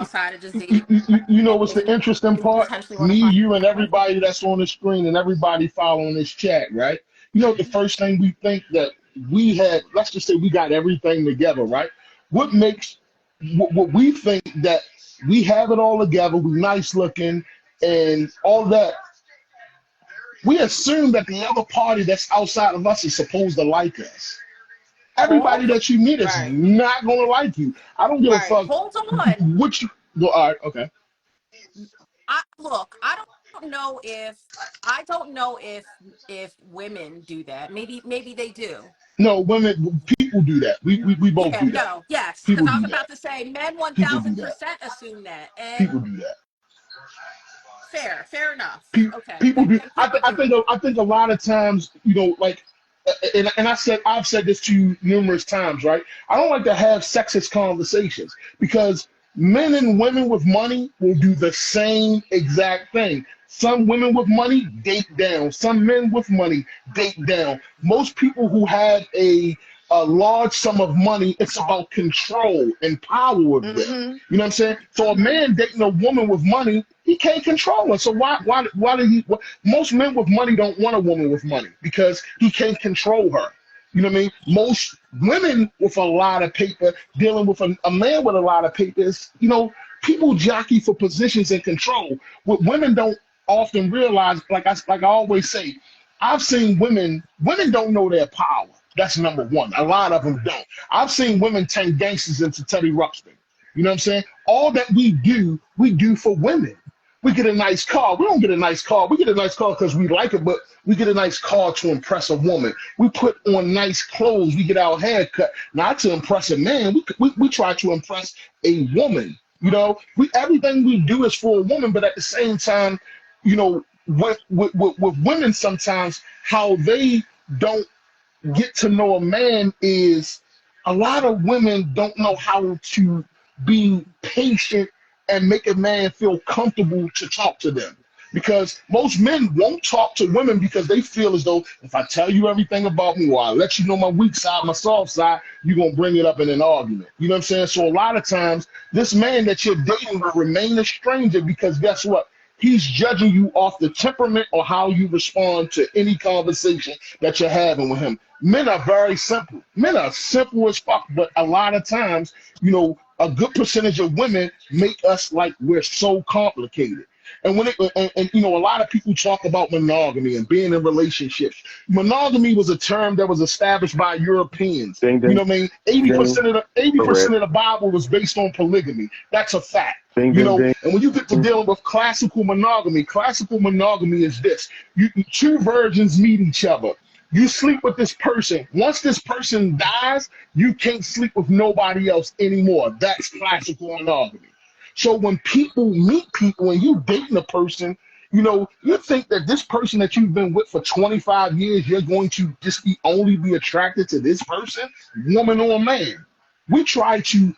outside of just dating You know what's if the you interesting part? potentially want Me, to find you, and a husband. everybody that's on the screen and everybody following this chat, right? You know, the first thing we think that we had, let's just say we got everything together, right? What makes what we think that we have it all together, we nice looking and all that. We assume that the other party that's outside of us is supposed to like us. Everybody Hold that you meet is Right. not gonna like you. I don't give a Right. fuck hold on. what you go. All right, okay. I don't know if women do that. Maybe they do. No, women, people do that. We both Yeah, do that. no, yes, because People I was do that. about to say men People do that. 1000% assume that. People And do that. fair enough. Pe- Okay. People do. And people do it. I think a lot of times, you know, like, and I've said this to you numerous times, right? I don't like to have sexist conversations because men and women with money will do the same exact thing. Some women with money date down. Some men with money date down. Most people who have a large sum of money, it's about control and power with them. Mm-hmm. You know what I'm saying? So a man dating a woman with money, he can't control her. So why do he? Most men with money don't want a woman with money because he can't control her. You know what I mean? Most women with a lot of paper dealing with a man with a lot of papers, you know, people jockey for positions and control. What women don't often realize, like I always say, I've seen women don't know their power. That's number one. A lot of them don't. I've seen women turn gangsters into Teddy Ruxpin. You know what I'm saying? All that we do for women. We get a nice car. We don't get a nice car. We get a nice car because we like it, but we get a nice car to impress a woman. We put on nice clothes. We get our hair cut, not to impress a man. We try to impress a woman. You know, everything we do is for a woman, but at the same time, you know, with women sometimes how they don't get to know a man is a lot of women don't know how to be patient and make a man feel comfortable to talk to them. Because most men won't talk to women because they feel as though if I tell you everything about me or I let you know my weak side, my soft side, you're going to bring it up in an argument. You know what I'm saying? So a lot of times, this man that you're dating will remain a stranger because guess what? He's judging you off the temperament or how you respond to any conversation that you're having with him. Men are very simple. Men are simple as fuck, but a lot of times, you know, a good percentage of women make us like we're so complicated. And you know, a lot of people talk about monogamy and being in relationships. Monogamy was a term that was established by Europeans. Ding, You ding, know what I mean? ding. 80% Correct. of the Bible was based on polygamy. That's a fact. Ding, You ding, know, ding. and when you get to dealing with classical monogamy is this: two virgins meet each other. You sleep with this person. Once this person dies, you can't sleep with nobody else anymore. That's classical monogamy. So when people meet people and you dating a person, you know, you think that this person that you've been with for 25 years, you're going to just only be attracted to this person, woman or man. We try to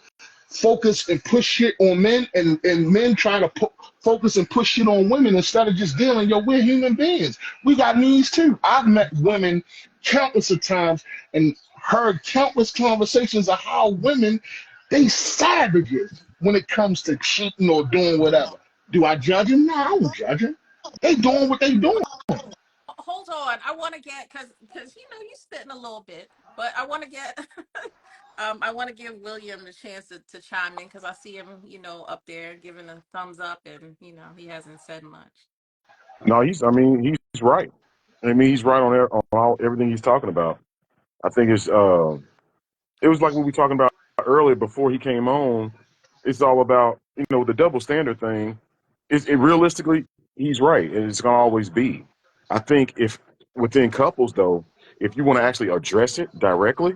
focus and push shit on men, and men try to focus and push shit on women instead of just dealing. Yo, we're human beings. We got needs too. I've met women countless of times and heard countless conversations of how women, they savages when it comes to cheating or doing whatever. Do I judge them? No, I don't judge them. They doing what they doing. Hold on. I want to get because you're spitting a little bit, but I want to get I want to give William the chance to chime in because I see him up there giving a thumbs up and he hasn't said much. No, I mean, he's right. I mean, he's right on everything he's talking about. I think it was like what we were talking about earlier before he came on. It's all about, the double standard thing. Realistically, he's right. And it's going to always be. I think if within couples, though, if you want to actually address it directly,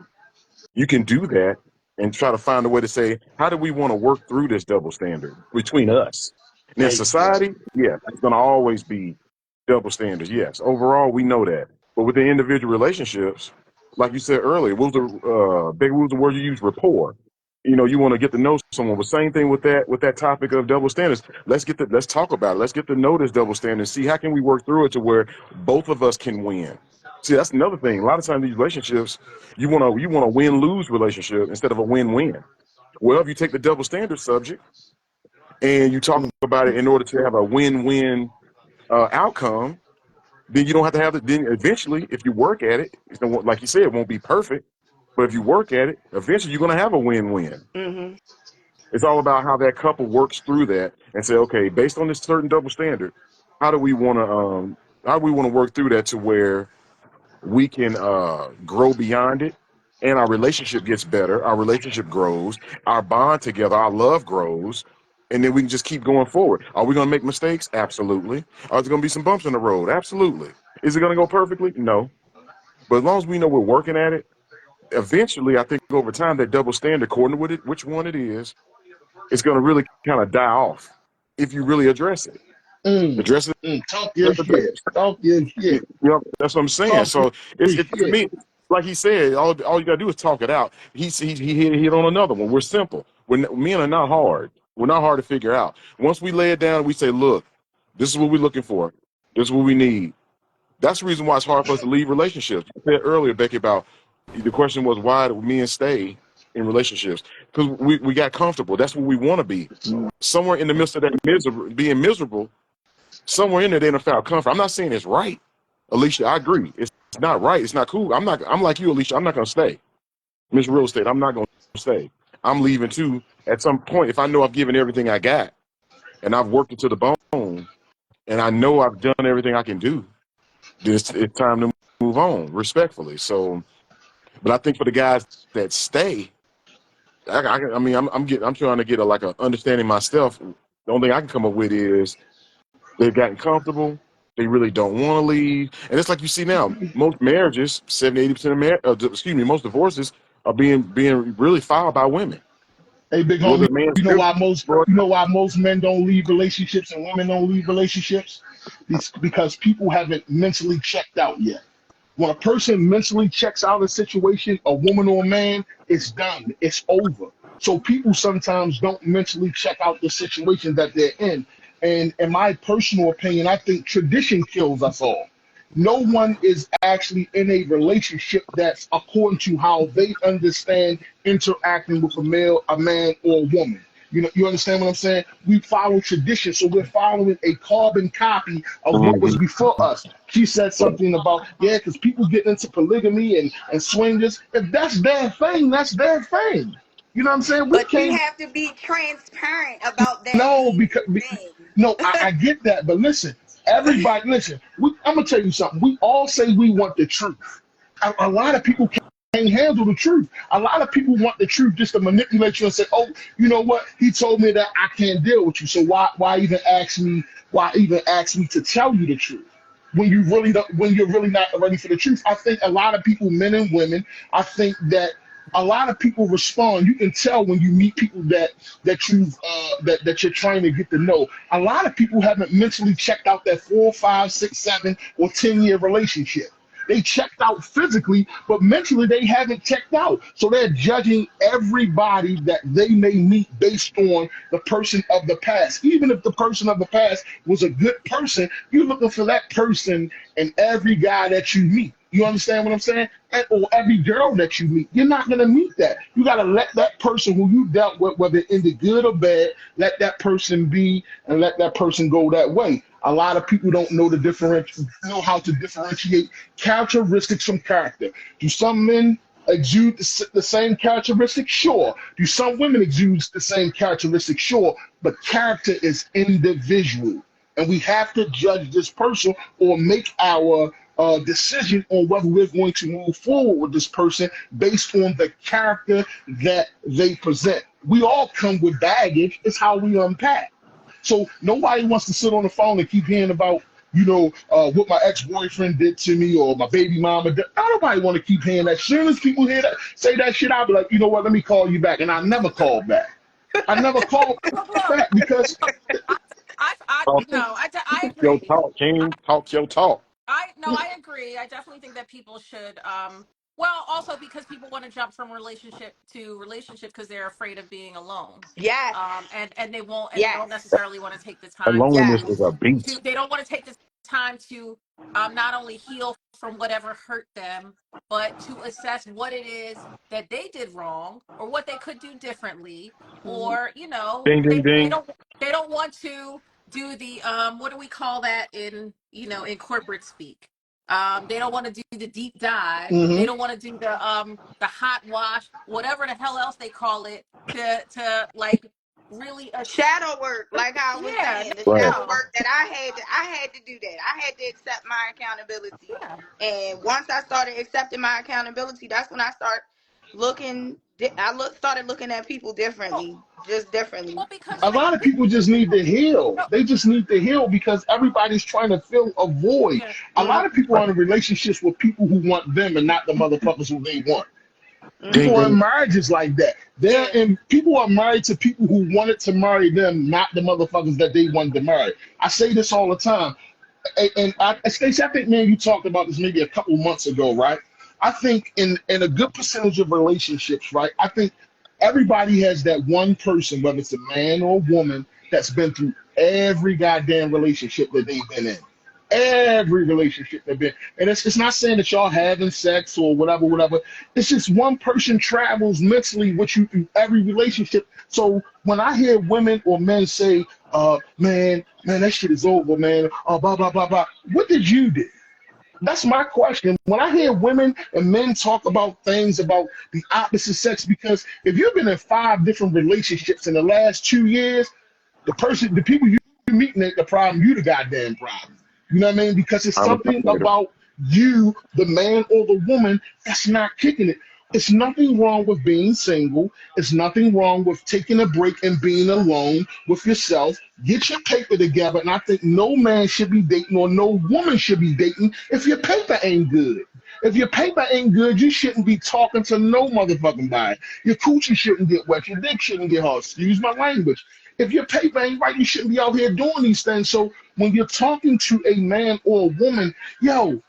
you can do that and try to find a way to say, how do we want to work through this double standard between us? And in society, yeah, it's going to always be double standards. Yes, overall, we know that. But with the individual relationships, like you said earlier, what was the word you used? Rapport. You know, you want to get to know someone. But same thing with that topic of double standards. Let's talk about it. Let's get to know this double standard and see how can we work through it to where both of us can win. See, that's another thing. A lot of times these relationships, you want a win-lose relationship instead of a win-win. Well, if you take the double standard subject and you talk about it in order to have a win-win outcome, then you don't have to have it. Then eventually, if you work at it, like you said, it won't be perfect. But if you work at it, eventually you're going to have a win-win. Mm-hmm. It's all about how that couple works through that and say, okay, based on this certain double standard, how do we want to work through that to where we can grow beyond it, and our relationship gets better, our relationship grows, our bond together, our love grows, and then we can just keep going forward. Are we going to make mistakes? Absolutely. Are there going to be some bumps in the road? Absolutely. Is it going to go perfectly? No. But as long as we know we're working at it, eventually, I think over time, that double standard, according to which one it is, it's going to really kind of die off if you really address it. Address it. Talk your shit. Talk your shit. Yep, that's what I'm saying. So it's to me, like he said, all you gotta do is talk it out. He hit on another one. We're simple. Men are not hard. We're not hard to figure out. Once we lay it down, we say, look, this is what we're looking for. This is what we need. That's the reason why it's hard for us to leave relationships. You said earlier, Becky, about the question was why do men stay in relationships? Because we got comfortable. That's what we want to be. Somewhere in the midst of that being miserable, somewhere in there they don't found comfort. I'm not saying it's right, Alicia. I agree. It's not right. It's not cool. I'm like you, Alicia. I'm not gonna stay. Miss Real Estate, I'm not gonna stay. I'm leaving too. At some point, if I know I've given everything I got and I've worked it to the bone and I know I've done everything I can do, then it's time to move on respectfully. So, but I think for the guys that stay, I'm trying to get a understanding myself. The only thing I can come up with is they've gotten comfortable. They really don't want to leave. And it's like you see now, most marriages, 70-80% of most divorces are being really filed by women. Hey, big homie, you know why most men don't leave relationships and women don't leave relationships? It's because people haven't mentally checked out yet. When a person mentally checks out a situation, a woman or a man, it's done. It's over. So people sometimes don't mentally check out the situation that they're in. And in my personal opinion, I think tradition kills us all. No one is actually in a relationship that's according to how they understand interacting with a man, or a woman. You understand what I'm saying? We follow tradition, so we're following a carbon copy of what was before us. She said something about, because people get into polygamy and swingers. If that's their thing, that's their thing. You know what I'm saying? But you have to be transparent about that. No, I get that, but listen, everybody, listen. I'm gonna tell you something. We all say we want the truth. A lot of people can't handle the truth. A lot of people want the truth just to manipulate you and say, "Oh, you know what? He told me that I can't deal with you. So why even ask me? Why even ask me to tell you the truth?" When you're really not ready for the truth. I think a lot of people, men and women, I think that a lot of people respond. You can tell when you meet people that you're trying to get to know. A lot of people haven't mentally checked out that 4, 5, 6, 7, or 10-year relationship. They checked out physically, but mentally they haven't checked out. So they're judging everybody that they may meet based on the person of the past. Even if the person of the past was a good person, you're looking for that person in every guy that you meet. You understand what I'm saying? Or every girl that you meet. You're not going to meet that. You got to let that person who you dealt with, whether in the good or bad, let that person be and let that person go that way. A lot of people don't know how to differentiate characteristics from character. Do some men exude the same characteristics? Sure. Do some women exude the same characteristics? Sure. But character is individual. And we have to judge this person or make our decision on whether we're going to move forward with this person based on the character that they present. We all come with baggage. It's how we unpack. So nobody wants to sit on the phone and keep hearing about what my ex-boyfriend did to me or my baby mama did. Nobody want to keep hearing that. As soon as people hear that, say that shit, I'll be like, you know what? Let me call you back, and I never called back. I never called back because No, I Your agree. talk, King. Talk your talk. I agree. I definitely think that people should well, also because people want to jump from relationship to relationship because they're afraid of being alone. Yes. And they won't, and they Yes. don't necessarily want to take the And time loneliness Yes. is a beast. they don't want to take the time to not only heal from whatever hurt them, but to assess what it is that they did wrong or what they could do differently, Mhm. or Ding, ding, they ding. don't want to do the what do we call that in in corporate speak. They don't want to do the deep dive. They Mhm. don't want to do the hot wash, whatever the hell else they call it, to like really Shadow work, like I was yeah, saying, the Right. shadow no, work that I had to do that. I had to accept my accountability. yeah. And once I started accepting my accountability, that's when I started looking at people Well, differently, just differently. because A lot of people just need to heal. no, They just need to heal because everybody's trying to fill a void. yeah, A lot Mm, of people are in relationships with people who want them and not the motherfuckers who they want. Ding, People mm-hmm. are in ding. marriages like that. Yeah. People are married to people who wanted to marry them, not the motherfuckers that they wanted to marry. I say this all the time. Stacey, I think, man, you talked about this maybe a couple months ago, right? I think in a good percentage of relationships, right? I think everybody has that one person, whether it's a man or a woman, that's been through every goddamn relationship that they've been in. Every relationship they've been, and it's not saying that y'all having sex or whatever, whatever. It's just one person travels mentally with you through every relationship. So when I hear women or men say, man, that shit is over, man. Blah blah blah blah. What did you do? That's my question. When I hear women and men talk about things about the opposite sex, because if you've been in 5 different relationships in the last 2 years, the people you meeting ain't the problem. You the goddamn problem. You know what I mean? Because it's I'm a something later. about you, the man or the woman, that's not kicking it. It's nothing wrong with being single. It's nothing wrong with taking a break and being alone with yourself. Get your paper together. And I think no man should be dating or no woman should be dating if your paper ain't good. If your paper ain't good, you shouldn't be talking to no motherfucking body. Your coochie shouldn't get wet. Your dick shouldn't get hard. Excuse my language. If your paper ain't right, you shouldn't be out here doing these things. So when you're talking to a man or a woman, yo,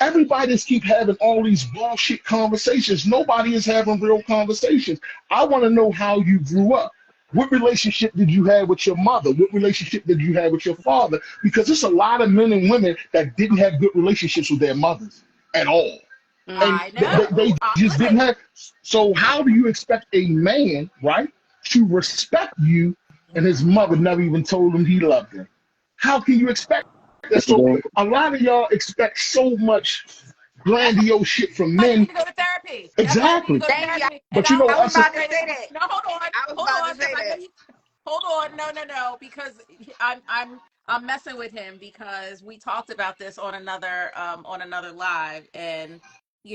everybody just keep having all these bullshit conversations. Nobody is having real conversations. I want to know how you grew up. What relationship did you have with your mother? What relationship did you have with your father? Because there's a lot of men and women that didn't have good relationships with their mothers at all. And I they know. just didn't Listen, have. So how do you expect a man, right, to respect you and his mother never even told him he loved him? How can you expect that? Ding, So ding. a lot of y'all expect so much that's grandiose shit from why you men. need to go to therapy. That's why you need to Exactly. go to Thank you. therapy. And But you know, I was us as about to wait, say that. no, I was hold about to on, because say I know that. you. Hold on, no, because I'm messing with him because we talked about this on another live, and I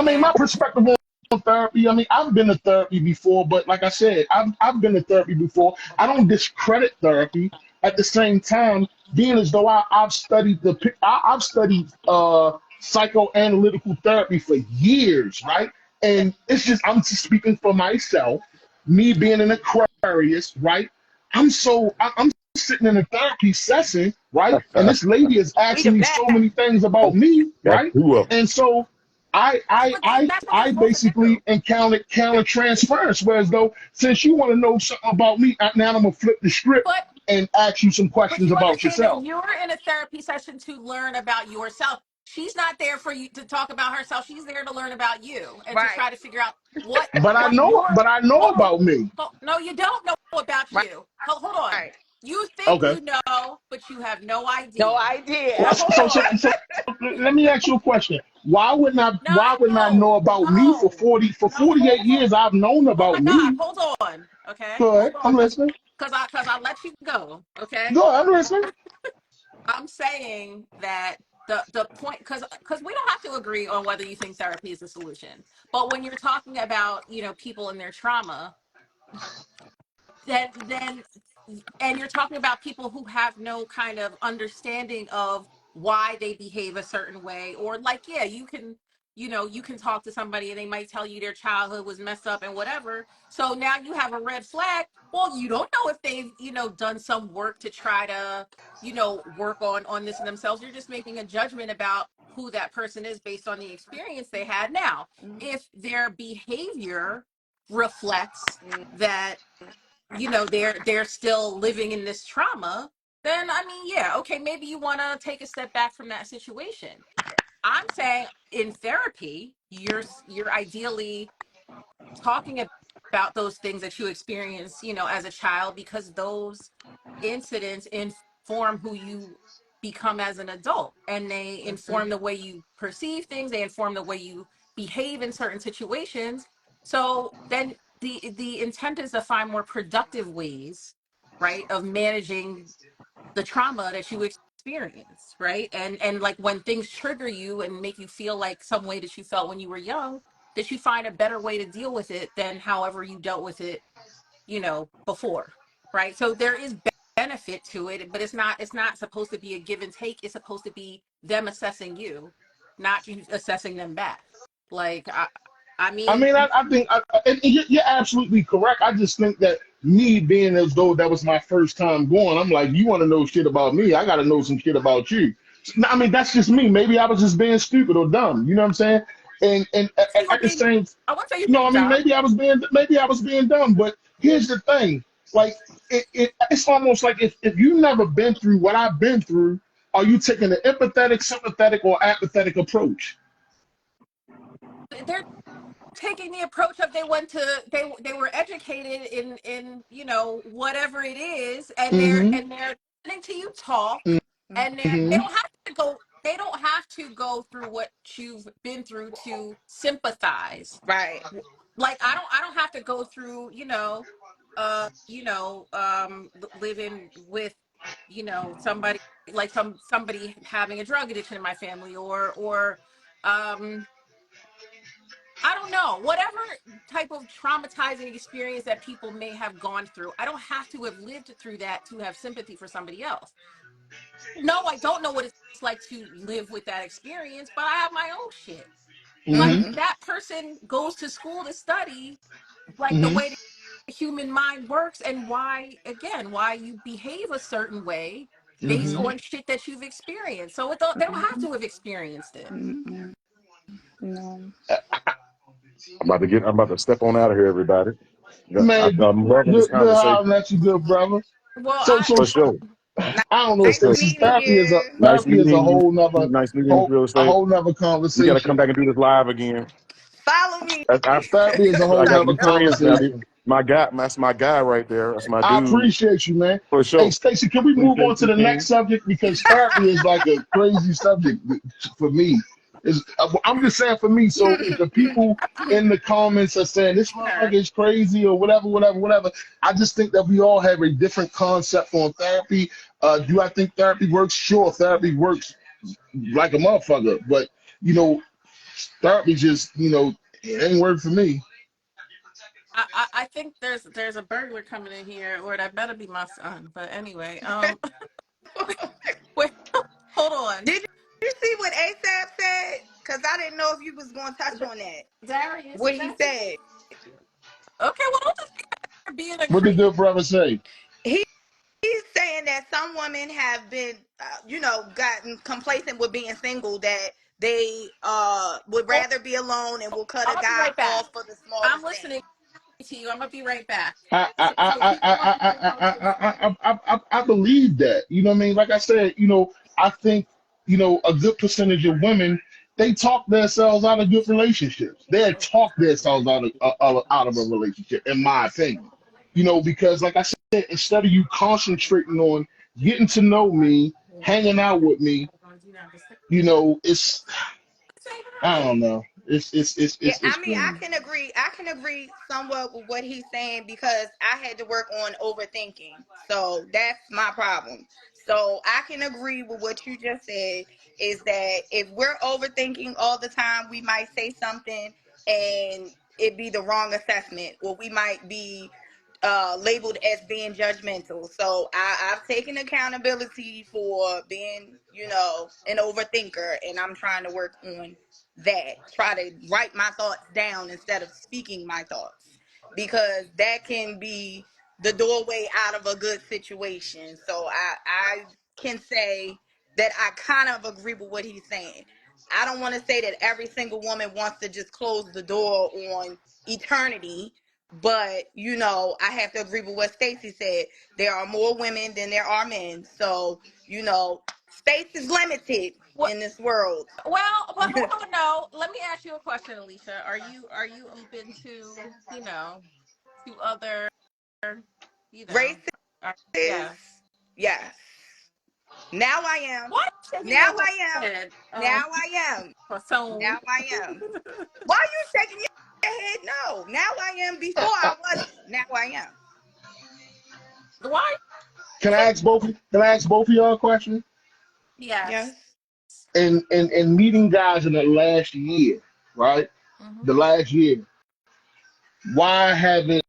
mean, my and perspective on therapy. I mean, I've been to therapy before, but like I said, I've been to therapy before. I don't discredit therapy. At the same time, being as though I've studied psychoanalytical therapy for years, right? And it's just I'm just speaking for myself. Me being an Aquarius, right? I'm sitting in a therapy session, right? And this lady is We the asking me best. so many things about me, Got right? two of them. And so I I I that's what you're I supposed to basically do. encountered counter transference, whereas though since you want to know something about me, now I'm gonna flip the script But and ask you some But questions you about understand that yourself. you're in a therapy session to learn about yourself. She's not there for you to talk about herself. She's there to learn about you and to Right. try to figure out what But I what know, your but I know hold on. about me. No, you don't know about Right. you. Hold on. Right. You think Okay. you know, but you have no No idea. idea. Now hold on. So let me ask you a question. Why wouldn't I know about me for No. 40 for No, 48 hold on. years I've known Oh my about God. me? Hold on. Okay. Go Hold ahead. on. I'm listening. Cause I let you go. Okay. Go ahead, I'm listening. I'm saying that the point, because we don't have to agree on whether you think therapy is a solution, but when you're talking about people and their trauma, then and you're talking about people who have no kind of understanding of why they behave a certain way, or like, yeah, you can, you can talk to somebody and they might tell you their childhood was messed up and whatever. So now you have a red flag. Well, you don't know if they've, done some work to try to, work on this in themselves. You're just making a judgment about who that person is based on the experience they had. Now, if their behavior reflects that, they're still living in this trauma, then I mean, yeah, okay, maybe you want to take a step back from that situation. I'm saying in therapy, you're ideally talking about those things that you experience, as a child, because those incidents inform who you become as an adult, and they inform the way you perceive things, they inform the way you behave in certain situations. So then the intent is to find more productive ways, right, of managing the trauma that you experience, right? And like when things trigger you and make you feel like some way that you felt when you were young, that you find a better way to deal with it than however you dealt with it, before, right? So there is benefit to it, but it's not supposed to be a give and take. It's supposed to be them assessing you, not you assessing them back. Like I I mean, mean, I think and you're absolutely correct. I just think that me being as though that was my first time going, I'm like, you want to know shit about me? I got to know some shit about you. I mean, that's just me. Maybe I was just being stupid or dumb. You know what I'm saying? And you were at the being, same, I wouldn't say you're no, being I mean, dumb. maybe I was being dumb. But here's the thing: like, it's almost like if you never been through what I've been through, are you taking an empathetic, sympathetic, or apathetic approach? They're taking the approach of they were educated in whatever it is, and Mm-hmm. they're listening to you talk, and they Mm-hmm. don't have to go through what you've been through to sympathize. Right. Like I don't have to go through, living with, somebody, like somebody having a drug addiction in my family, or um I don't know, whatever type of traumatizing experience that people may have gone through. I don't have to have lived through that to have sympathy for somebody else. No, I don't know what it's like to live with that experience, but I have my own shit. Like Mm-hmm. that person goes to school to study like the Mm-hmm. way the human mind works, and why, again, why you behave a certain way based Mm-hmm. on shit that you've experienced. So they don't have to have experienced it. No. I'm about to step on out of here, everybody. Yeah, Man, I'm loving this good conversation hollering at you, good brother. Well, So, for sure. I don't know, Nice so Stacey. meeting you. Nice Therapy is a meeting you. whole nother Nice meeting you, real a estate. whole nother We got to come conversation. back and do this live again. Follow me. I, Therapy is a I whole got nother new friends now. conversation. My guy, that's my guy right there. That's my I dude appreciate you, man. for Hey, sure. Stacey, can we move on Appreciate to you, the next King. subject because therapy is like a crazy subject for me. I'm just saying for me. So if the people in the comments are saying this motherfucker is crazy or whatever, whatever, whatever, I just think that we all have a different concept on therapy. Do I think therapy works? Sure, therapy works like a motherfucker, but you know, therapy just it ain't work for me. I think there's a burglar coming in here, or that better be my son. But anyway, wait, hold on, Did you see what ASAP said? Because I didn't know if you was going to touch on that. Darius, What is he that you? said. Okay, well, don't just be being a What did creep. good brother say? He, he's saying that some women have been, gotten complacent with being single, that they would Hold, rather be alone and will cut I'm a gonna be guy right back. off for the I'm smallest thing. listening to you. I'm gonna be right back. I I I So I keep going with your conversation. I believe that. You know what I mean? Like I said, I think, a good percentage of women, they talk themselves out of good relationships. They talk themselves out of a relationship, in my opinion. Because like I said, instead of you concentrating on getting to know me, hanging out with me, it's I don't know. Yeah, It's I mean, I crazy. can agree. I can agree somewhat with what he's saying because I had to work on overthinking. So that's my problem. So I can agree with what you just said is that if we're overthinking all the time, we might say something and it be the wrong assessment, or we might be labeled as being judgmental. So I've taken accountability for being, an overthinker, and I'm trying to work on that. Try to write my thoughts down instead of speaking my thoughts, because that can be the doorway out of a good situation. So I can say that I kind of agree with what he's saying. I don't want to say that every single woman wants to just close the door on eternity, but I have to agree with what Stacey said. There are more women than there are men, so space is limited Well, in this world. but hold on. No, let me ask you a question, Alicia. Are you open to to other you know? Races, Yeah. yes. Now I am. Why are you shaking Now your I am. head? Now I am. So Now I am. Why are you shaking your head? No. Now I am. Before I wasn't. Now I am. why? Can I ask both? Can I ask both of y'all a question? Yes. Yes. And meeting guys in the last year, right? Hmm. The last year. Why haven't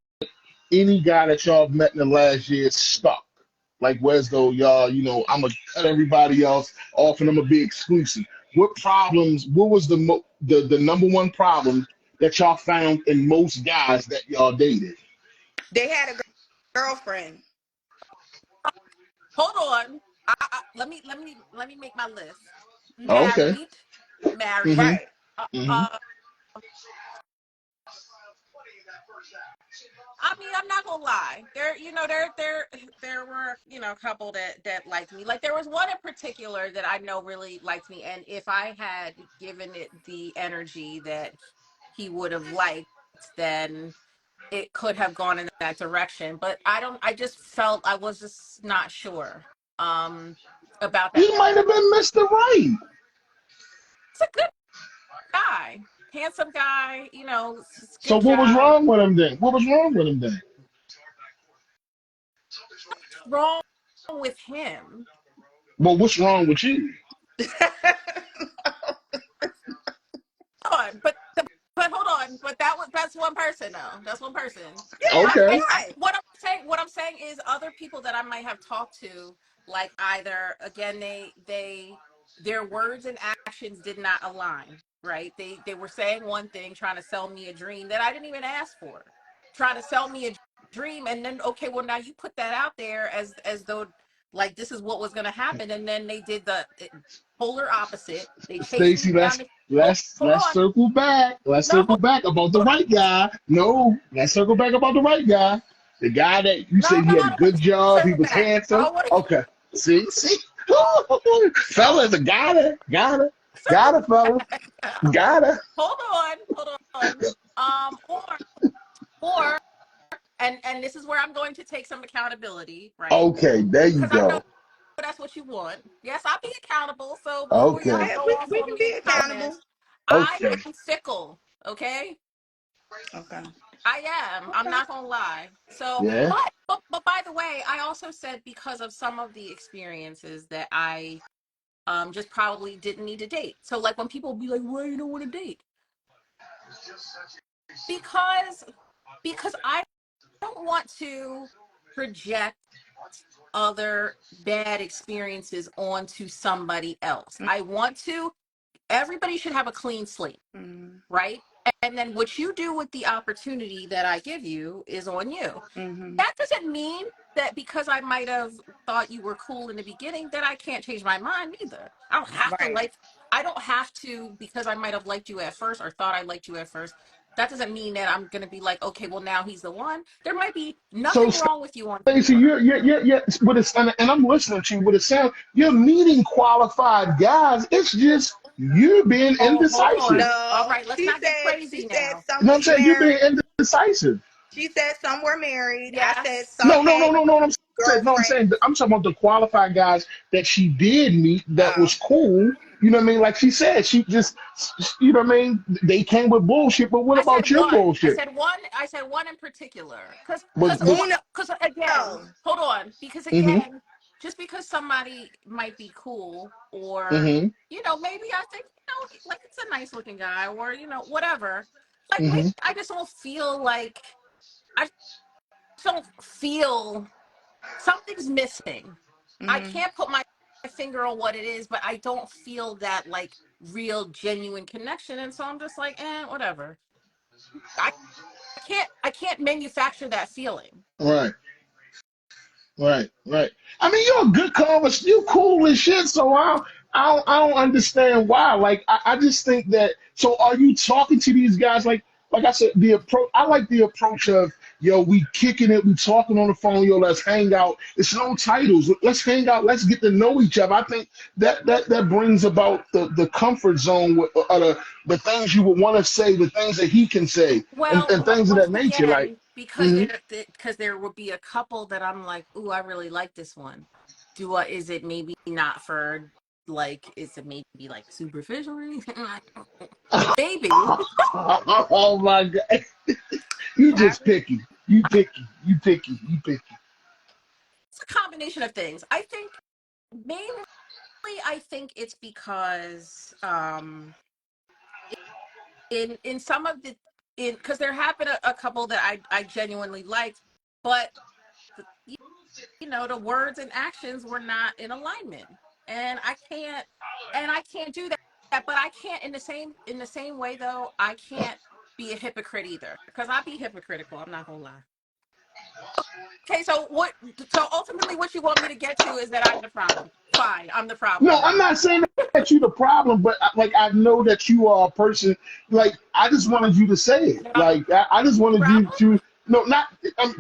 any guy that y'all have met in the last year stuck? Like, where's though y'all? I'm gonna cut everybody else off, and I'm gonna be exclusive. What problems? What was the number one problem that y'all found in most guys that y'all dated? They had a girlfriend. Hold on. Let me make my list. Oh, okay. Married, married. Mm-hmm. Right. Uh, Mm-hmm. uh, I mean, I'm not gonna lie. There were a couple that liked me. Like there was one in particular that I know really liked me, and if I had given it the energy that he would have liked, then it could have gone in that direction. But I don't. I just felt I was just not sure about that. He might have been Mr. Right. It's a good guy, handsome guy. So Good what was job. wrong with him then? What was wrong with him then? What's wrong with him? Well, what's wrong with you? On, but hold on, but that's one person though. That's one person. Yeah, Okay. right. What I'm saying is other people that I might have talked to, like either again their words and actions did not align, right? They were saying one thing, trying to sell me a dream that I didn't even ask for, trying to sell me a dream, and then okay, well now you put that out there as though like this is what was going to happen, and then they did the polar opposite. They chased me Stacy, down. Hold let's on, circle back. Let's no, circle back about the right guy. No, let's circle back about the right guy. The guy that you no, said he I had a don't want good to job, he circle was back. I handsome. don't want to Okay. See? no Fellas, got circle it, fella. back. Got it. Hold on. Or and this is where I'm going to take some accountability, right? Okay, there you Because I know go. that's what you want. Yes, I'll be accountable. So before y'all Okay. Yeah, go we, off we on can me in be the accountable. comments, I Okay. am fickle. Okay, Okay. I am. I'm Okay. not gonna lie. So, Yeah. but by the way, I also said because of some of the experiences that I just probably didn't need to date. So like when people be like, "Why you don't want to date?" Because I don't want to project other bad experiences onto somebody else. I want to everybody should have a clean slate, Mm-hmm. right? And then what you do with the opportunity that I give you is on you. Mm-hmm. That doesn't mean that because I might have thought you were cool in the beginning that I can't change my mind either. Right. I don't have to because I might have liked you at first or thought I liked you at first. That doesn't mean that I'm going to be like, okay, well now he's the one. There might be So nothing wrong with you on Stacey, paper. you're what it's and I'm listening to you. What it sounds, you're meeting qualified guys. It's just you being Oh, hold indecisive. on. All No, right, let's not get she crazy said now. some You know what I'm was saying? You're being married. indecisive. She said some were married. I said Yes. some had No. I'm girlfriends. saying I'm talking about the qualified guys that she did meet that Oh, was cool. You know what I mean? Like she said, she just, you know what I mean? They came with bullshit, but what I said about your one. I bullshit? said one. I said one in particular. Was Uno. Because again, hold on. Because mm-hmm, again, just because somebody might be cool, or mm-hmm, maybe I think like it's a nice looking guy, or whatever. Like maybe mm-hmm. I just don't feel like I don't feel something's missing. I can't put my finger on what it is, but I don't feel that like real genuine connection. And so I'm just like, whatever. I I can't manufacture that feeling. Right. Right. I mean, you're a good conversation. You cool and shit. So I don't understand why. Like, I just think that. So, are you talking to these guys? Like I said, the approach. I like the approach of, yo, we kicking it, we talking on the phone, yo, let's hang out. It's no titles. Let's hang out. Let's get to know each other. I think that brings about the comfort zone with, or the things you would want to say, the things that he can say, Well, and things of once that nature. Like, again, because mhm. there will be a couple that I'm like, ooh, I really like this one. Is it maybe not for like, is it maybe like superficial or anything? Maybe. Oh my God. You just picky. You picky. You picky. You picky. It's a combination of things. I think mainly I think it's because in some of the in because there have been a couple that I genuinely liked, but the, the words and actions were not in alignment, and I can't do that. But I can't in the same way though. I can't be a hypocrite either because I be hypocritical. I'm not gonna lie. Okay, so what? So ultimately, what you want me to get to is that I'm the problem. Fine, I'm the No, problem I'm then. not saying that you the problem, but like I know that you are a person. Like I just wanted you to say it. That I'm Like I just the wanted you problem. to no, not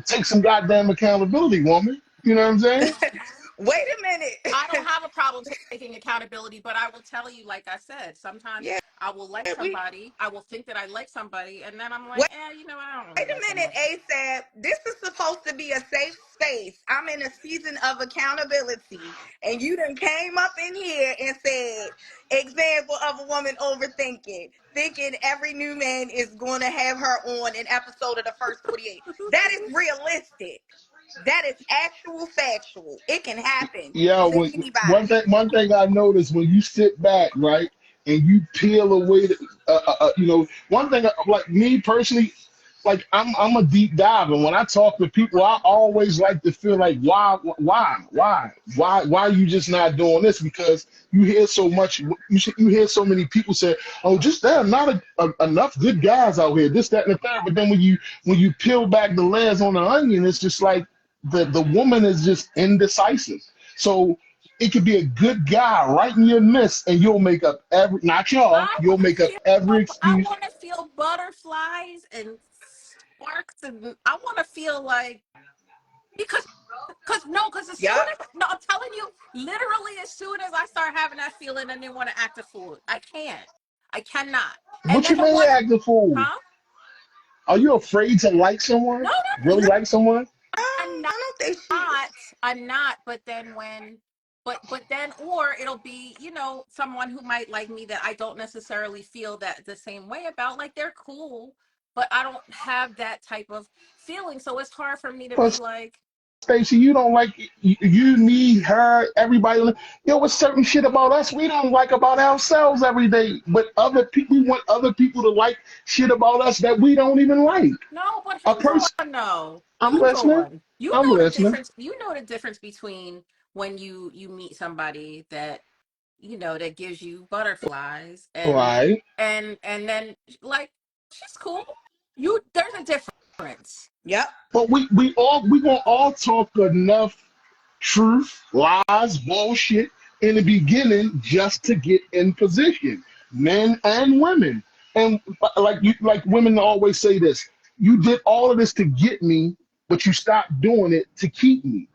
take some goddamn accountability, woman. You know what I'm saying? Wait a minute. I don't have a problem taking accountability, but I will tell you, like I said, sometimes Yeah, I will like we somebody, I will think that I like somebody, and then I'm like, wait. I don't really Wait like a them minute, like that. ASAP. This is supposed to be a safe space. I'm in a season of accountability. And you done came up in here and said, example of a woman overthinking, thinking every new man is going to have her on an episode of the first 48. That is realistic. That is actual factual. It can happen Yeah, to anybody. one thing I noticed when you sit back, right, and you peel away, one thing like me personally, like I'm a deep dive, and when I talk to people, I always like to feel like why you just not doing this? Because you hear so much, you hear so many people say, oh, just there are not enough good guys out here, this, that, and the third. But then when you peel back the layers on the onion, it's just like the woman is just indecisive. So it could be a good guy right in your midst, and you'll make up every not y'all, I you'll want to make up feel, every I excuse. want to feel butterflies and sparks, and I want to feel like because because as soon Yup. as no, I'm telling you, literally as soon as I start having that feeling, and then want to act a fool, I cannot, and What then you the mean ones, acting fool? huh? Are you afraid to like someone? No, Really no, like someone? I'm not. I don't think she is. I'm not. But then but then, or it'll be, someone who might like me that I don't necessarily feel that the same way about. Like they're cool, but I don't have that type of feeling. So it's hard for me to be But like, Stacey, you don't like you, me, her, everybody. Yo, what's certain shit about us we don't like about ourselves every day. But other people, we want other people to like shit about us that we don't even like. no, but A who's person, on though? I'm Who's listening. on? You I'm know the listening. difference. You know the difference between when you meet somebody that that gives you butterflies Right. and then like she's cool. There's a difference. Yep. But we gonna all talk enough truth, lies, bullshit in the beginning just to get in position, men and women. And like women always say this: you did all of this to get me, but you stopped doing it to keep me.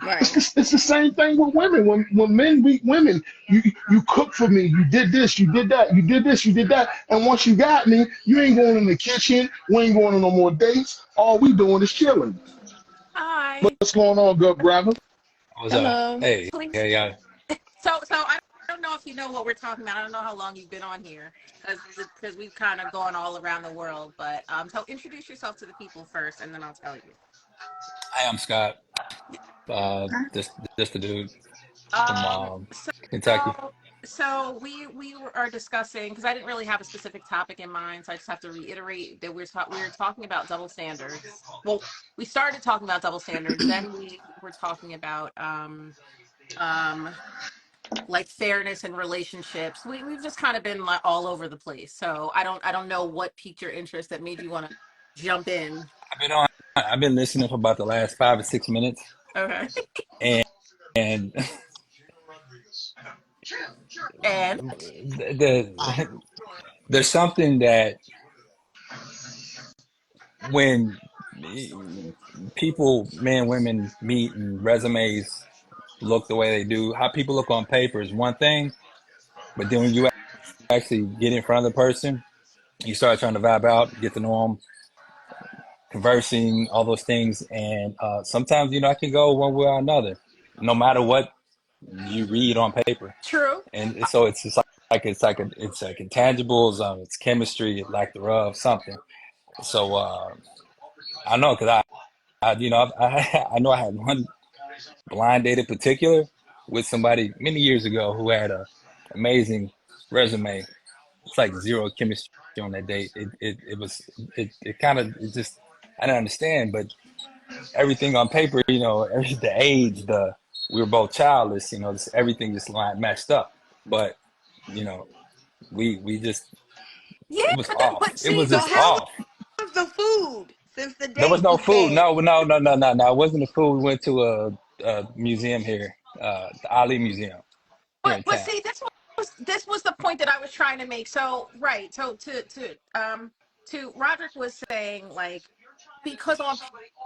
Right. It's the same thing with women. When men meet women, you cook for me, you did this, you did that, you did this, you did that, and once you got me, you ain't going in the kitchen, we ain't going on no more dates. All we doing is chilling. Hi. What's going on, good brother? What's up? Hello. Hey, Please. yeah, yeah. So I don't know if you know what we're talking about. I don't know how long you've been on here because we've kind of gone all around the world. But so introduce yourself to the people first, and then I'll tell you. Hi, I'm Scott. This the dude from Um. So Kentucky. So we are discussing, because I didn't really have a specific topic in mind, so I just have to reiterate that we were talking about double standards. Well, we started talking about double standards, then we were talking about um like fairness in relationships. We've just kind of been like all over the place. So I don't know what piqued your interest that made you want to jump in. I've been on. I've been listening for about the last 5 or 6 minutes, Okay. and and And there's something that when people, men, women meet and resumes look the way they do, how people look on paper is one thing, but then when you actually get in front of the person, you start trying to vibe out, get to know them, conversing, all those things, and sometimes I can go one way or another, no matter what you read on paper. true. And so it's just it's like intangibles, it's chemistry, lack thereof, something. So I know because I know I had one blind date in particular with somebody many years ago who had a amazing resume. It's like zero chemistry on that date. It was it kind of it just I didn't understand, but everything on paper, the age, we were both childless, everything just matched up. But you know, we just Yeah, it was off. but It see, was So just how this off. was the food since the There was date no was food. bad? No, no, no, no, no, no. It wasn't the food. We went to a museum here, the Ali Museum here in but town. see, this was the point that I was trying to make. So right, so to Roderick was saying, like, because on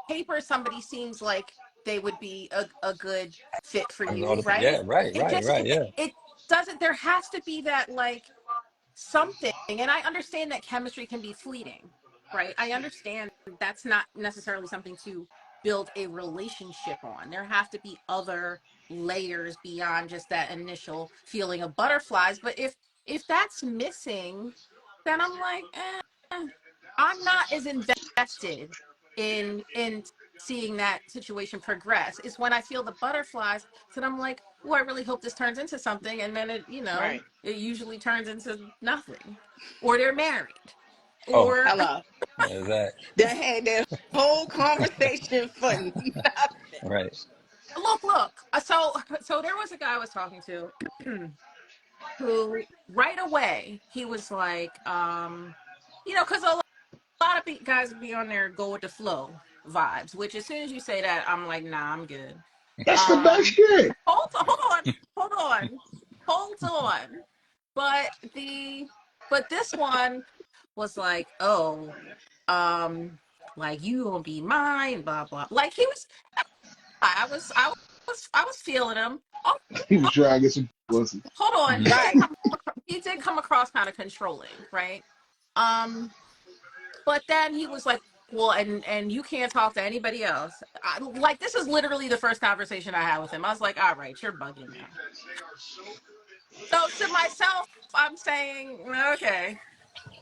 paper somebody seems like they would be a good fit for you, right? Yeah, right, It right, just right. Yeah. it doesn't, there has to be that, like, something. And I understand that chemistry can be fleeting, right? I understand that's not necessarily something to build a relationship on. There have to be other layers beyond just that initial feeling of butterflies. But if that's missing, then I'm like, I'm not as invested in seeing that situation progress. It's when I feel the butterflies that I'm like, oh, I really hope this turns into something. And then Right. it usually turns into nothing. Or they're married. Oh, Or Hello. is that That had that whole conversation for nothing. right? look. So there was a guy I was talking to who right away he was like, because a lot of guys be on there go with the flow vibes, which as soon as you say that, I'm like, nah, I'm good. That's the best Um, shit. hold on. But this one was like, oh, um, like, you gonna be mine, blah blah. Like, he was, I was feeling him. Oh, He was trying to get some pussy. hold on, Mhm. Right. he did come across kind of controlling, right? Um, But then he was like, well, and you can't talk to anybody else. Like, this is literally the first conversation I had with him. I was like, all right, you're bugging now. So to myself, I'm saying, okay,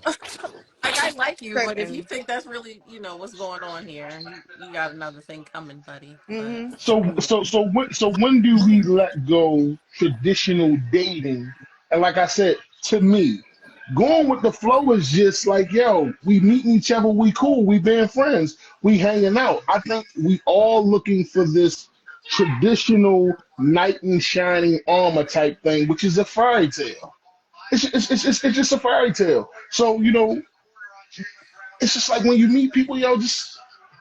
like, I like you, but if you Tripping. think that's really, what's going on here, you got another thing coming, buddy. But Mm-hmm. So when do we let go traditional dating? And like I said, to me, going with the flow is just like, yo, we meeting each other, we cool, we being friends, we hanging out. I think we all looking for this traditional knight in shining armor type thing, which is a fairy tale. It's just a fairy tale. So, it's just like when you meet people, yo,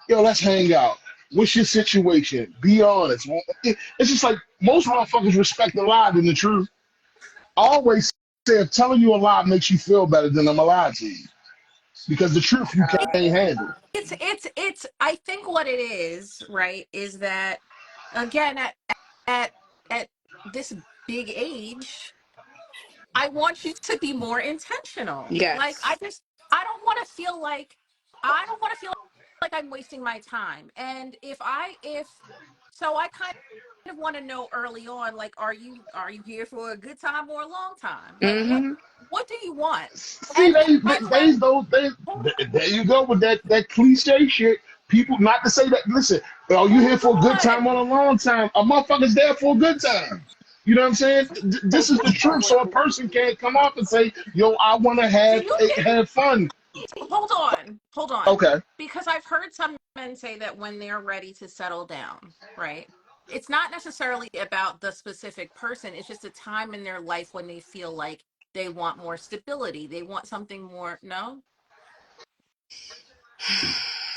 let's hang out. What's your situation? Be honest. It's just like most motherfuckers respect a lie than the truth. I always say if telling you a lie makes you feel better, then I'm a lie to you. Because the truth you can't handle. it's I think what it is, right, is that, again, at at this big age, I want you to be more intentional. Like, Yes. I don't want to feel like I don't want to feel like I'm wasting my time. And if so I kind of want to know early on, like, are you here for a good time or a long time? Like, Mm-hmm. what do you want? See, And they, my they, friend, those, they, hold, there you go with that cliche shit. People, not to say that, listen, are you here hold for a good time or on. a long time? A motherfucker's there for a good time. You know what I'm saying? This is the truth. So a person can't come up and say, "Yo, I want to Do you think? have fun." Hold on. Okay. Because I've heard some men say that when they're ready to settle down, right? It's not necessarily about the specific person. It's just a time in their life when they feel like they want more stability. They want something more. No.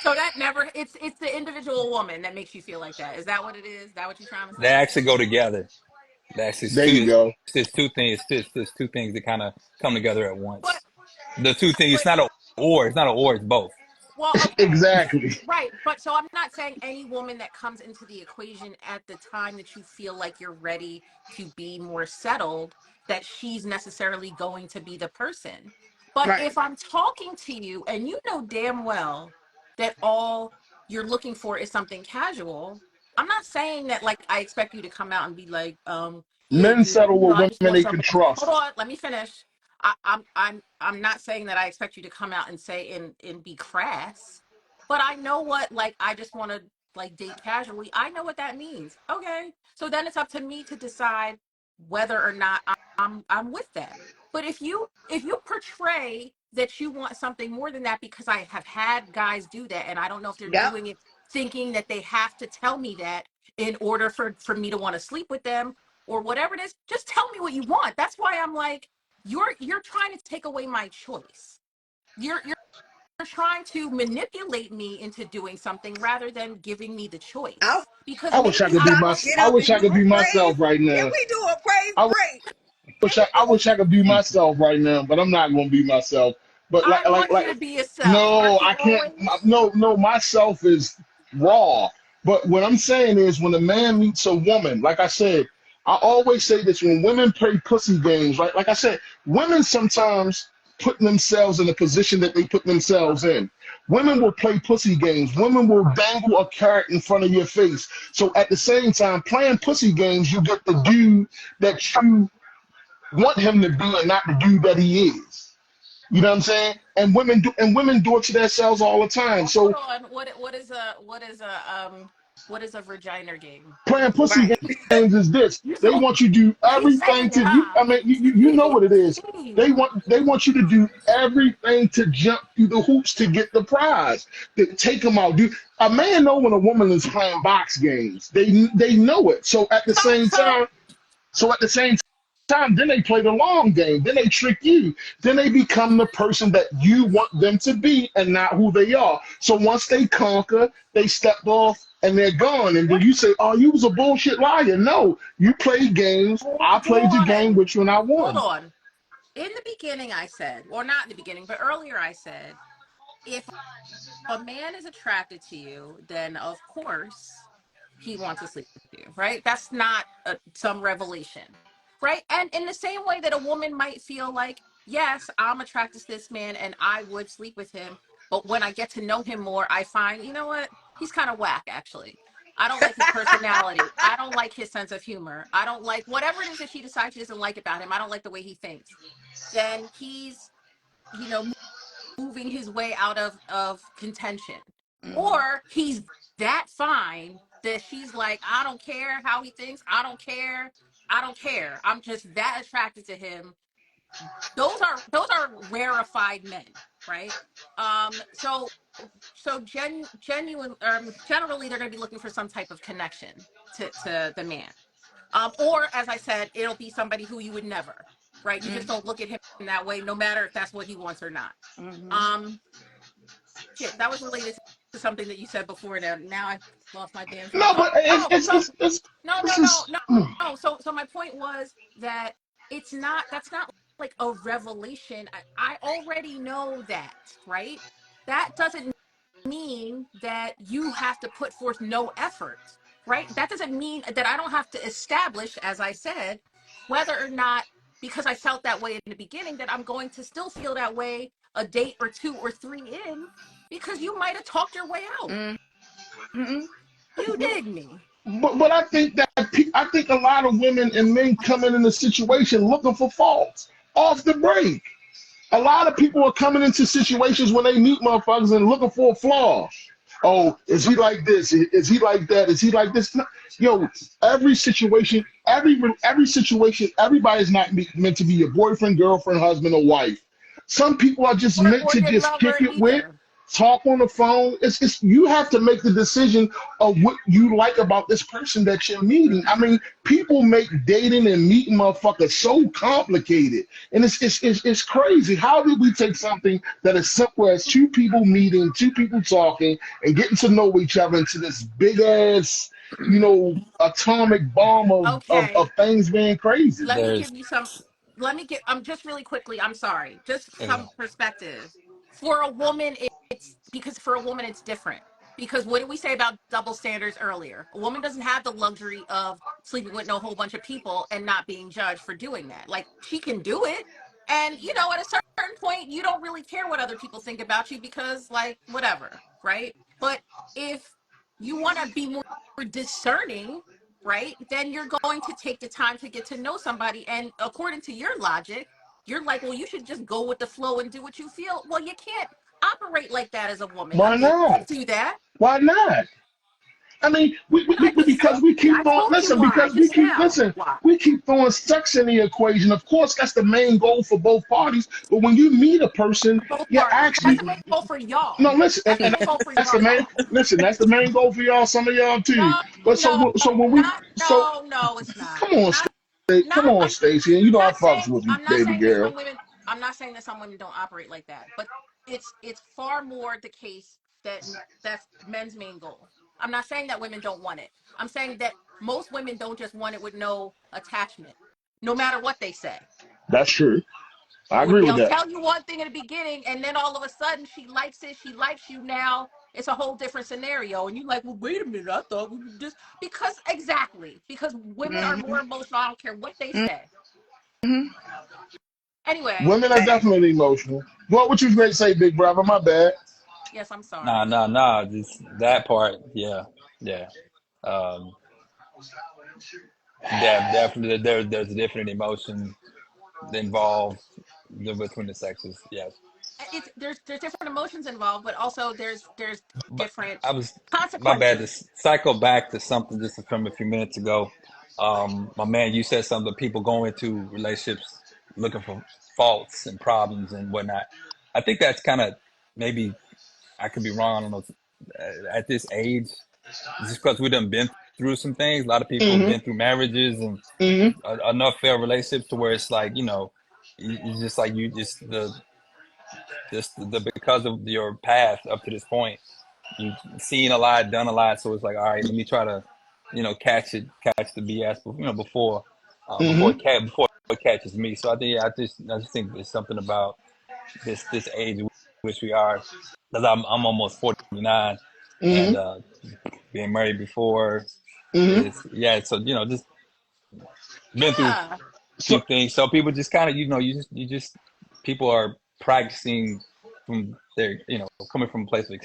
So that never. It's the individual woman that makes you feel like that. Is that what it is? Is that what you're trying to They say? actually go together. That's There you go. it's two things. It's two things that kind of come together at But once. The two things. but It's not a or. It's both. well, okay. Exactly. Right. But so I'm not saying any woman that comes into the equation at the time that you feel like you're ready to be more settled, that she's necessarily going to be the person. But Right. if I'm talking to you and you know damn well that all you're looking for is something casual, I'm not saying that like I expect you to come out and be like, yeah, Men girl, settle with I just women want they can somebody. Hold trust. on, let me finish. I'm not saying that I expect you to come out and say and be crass, but I know what, like, I just want to like date casually. I know what that means. Okay. So then it's up to me to decide whether or not I'm with that. But if you portray that you want something more than that, because I have had guys do that, and I don't know if they're Yep. doing it thinking that they have to tell me that in order for me to want to sleep with them or whatever it is, just tell me what you want. That's why I'm like, you're trying to take away my choice. You're trying to manipulate me into doing something rather than giving me the I choice. Because I wish I maybe could was be I about my. to don't get I up feel and wish I do could a be praise. myself right Can now. we do a praise I break? I wish I could be myself right now, but I'm not gonna be myself. But I want you to be yourself. Aren't no, you I can't. always? No, myself is raw. But what I'm saying is, when a man meets a woman, like I said, I always say this: when women play pussy games, right? Like I said, women sometimes put themselves in a position that they put themselves in. Women will play pussy games. Women will dangle a carrot in front of your face. So at the same time, playing pussy games, you get the dude that you want him to be and not the dude that he is. You know what I'm saying? And women do it to themselves all the time. Well, hold So on. What is a vagina game? playing pussy Right. games is this. You They so want you to do he's everything saying to it, you. huh? I mean, you know what it is. They want you to do everything to jump through the hoops to get the prize. To take them out. A man know when a woman is playing box games. They know it. So so So at the same time, then they play the long game. Then they trick you. Then they become the person that you want them to be and not who they are. So once they conquer, they step off and they're gone. And then what? you say, "Oh, you was a bullshit liar." No, you played games. I Hold played the game on. with you and I Hold won. on. In the beginning, I said, or not in the beginning, but earlier I said, if a man is attracted to you, then of course he wants to sleep with you, right? That's not some revelation, right? And in the same way that a woman might feel like, yes, I'm attracted to this man and I would sleep with him, but when I get to know him more, I find, you know what? He's kind of whack, actually. I don't like his personality. I don't like his sense of humor. I don't like whatever it is that she decides she doesn't like about him. I don't like the way he thinks. Then he's, you know, moving his way out of contention, Mhm. or he's that fine that she's like, I don't care how he thinks, I don't care, I'm just that attracted to him. Those are rarefied men, right? So genuine generally they're going to be looking for some type of connection to the man, or as I said, it'll be somebody who you would never, right? You just Mhm. don't look at him that way no matter if that's what he wants or not. Mhm. um Shit, that was related to something that you said before. Now I lost my damn train of No, thought. but it's Oh, it's so it's, it's no, this no, no, is no, no. So my point was that that's not like a revelation. I already know that, right? That doesn't mean that you have to put forth no effort, right? That doesn't mean that I don't have to establish, as I said, whether or not, because I felt that way in the beginning, that I'm going to still feel that way a date or two or three in, because you might have talked your way out. Mhm. You dig me? but I think a lot of women and men coming in the situation looking for faults off the break. A lot of people are coming into situations when they meet motherfuckers and looking for a flaw. Oh, is he like this? Is he like that? Is he like this? No. Yo, every situation, everybody's not meant to be your boyfriend, girlfriend, husband, or wife. Some people are just meant Or to your just lover kick it with, either. talk on the phone. It's you have to make the decision of what you like about this person that you're meeting. I mean, people make dating and meeting motherfuckers so complicated, and it's crazy. How did we take something that is simple as two people meeting, two people talking, and getting to know each other into this big ass, atomic bomb of Okay. things being crazy? Let me There's give you some. Let me get. Just really quickly. I'm sorry. Just uh, some perspective. For a woman, it's because for a woman it's different. Because what did we say about double standards earlier? A woman doesn't have the luxury of sleeping with no whole bunch of people and not being judged for doing that. Like she can do it, and at a certain point, you don't really care what other people think about you because, like, whatever, right? But if you want to be more discerning, right, then you're going to take the time to get to know somebody. And according to your logic, you're like, well, you should just go with the flow and do what you feel. Well, you can't operate like that as a woman. A Why man can not? do that. Why not? I mean, I just said, because we keep I throwing, told you listen, why because just now. Why? we keep throwing sex in the equation. Of course, that's the main goal for both parties. But when you meet a person, For both you're parties. That's actually, the main goal for no, y'all. listen, That's the and main goal for that's the main, y'all. listen, that's the main goal for y'all, some of y'all too. No, But no, so when we, not so no, it's not. come on, Not Come not on, I'm Stacey, and you know I not fucks saying with you, I'm not baby saying that girl. some women I'm not saying that some women don't operate like that, but it's far more the case that that's men's main goal. I'm not saying that women don't want it. I'm saying that most women don't just want it with no attachment, no matter what they say. That's true. I agree with They'll that. tell you one thing in the beginning, and then all of a sudden she likes it. She likes you now. It's a whole different scenario, and you're like, "Well, wait a minute. I thought we were just because women are more emotional. I don't care what they say. Anyway, Women are definitely emotional. What would you great say, big brother? My bad. yes, I'm nah, sorry. nah, nah. Just that part, yeah, yeah. Um, definitely, there's a different emotion involved between the sexes. Yes, It's there's different emotions involved, but also there's but different I was my bad to consequences. cycle back to something just from a few minutes ago. My man, you said something. People go into relationships looking for faults and problems and whatnot. I think that's kind of maybe I could be wrong. I don't know. At this age, just because we done been through some things. A lot of people have Hmm. been through marriages and Hmm. enough failed relationships to where it's like it's just like you just the because of your path up to this point, you've seen a lot, done a lot. So it's like, all right, let me try to catch the BS, before Hmm. before it catches me. So I think I just think there's something about this age in which we are, because I'm almost 49 Hmm. and being married before Hmm. is yeah. So just been through a Yeah. So, few things. So people just kind of you just people are practicing from their coming from a place of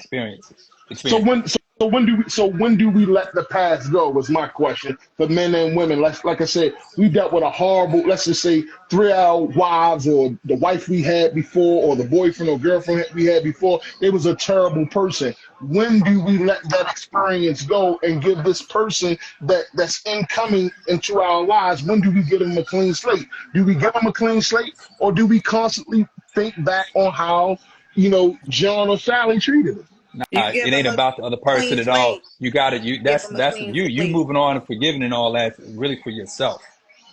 so experience. when do we let the past go? Was my question for men and women. Like I said, we dealt with a horrible, let's just say, 3 hour wives or the wife we had before or the boyfriend or girlfriend we had before. It was a terrible person. When do we let that experience go and give this person that's incoming into our lives? When do we give them a clean slate? Do we give them a clean slate, or do we constantly think back on how John or Sally treated them? You Nah, give it ain't them a about the other person clean at all. slate. You got to you Give that's them a that's clean you slate. moving on and forgiving and all that really for yourself.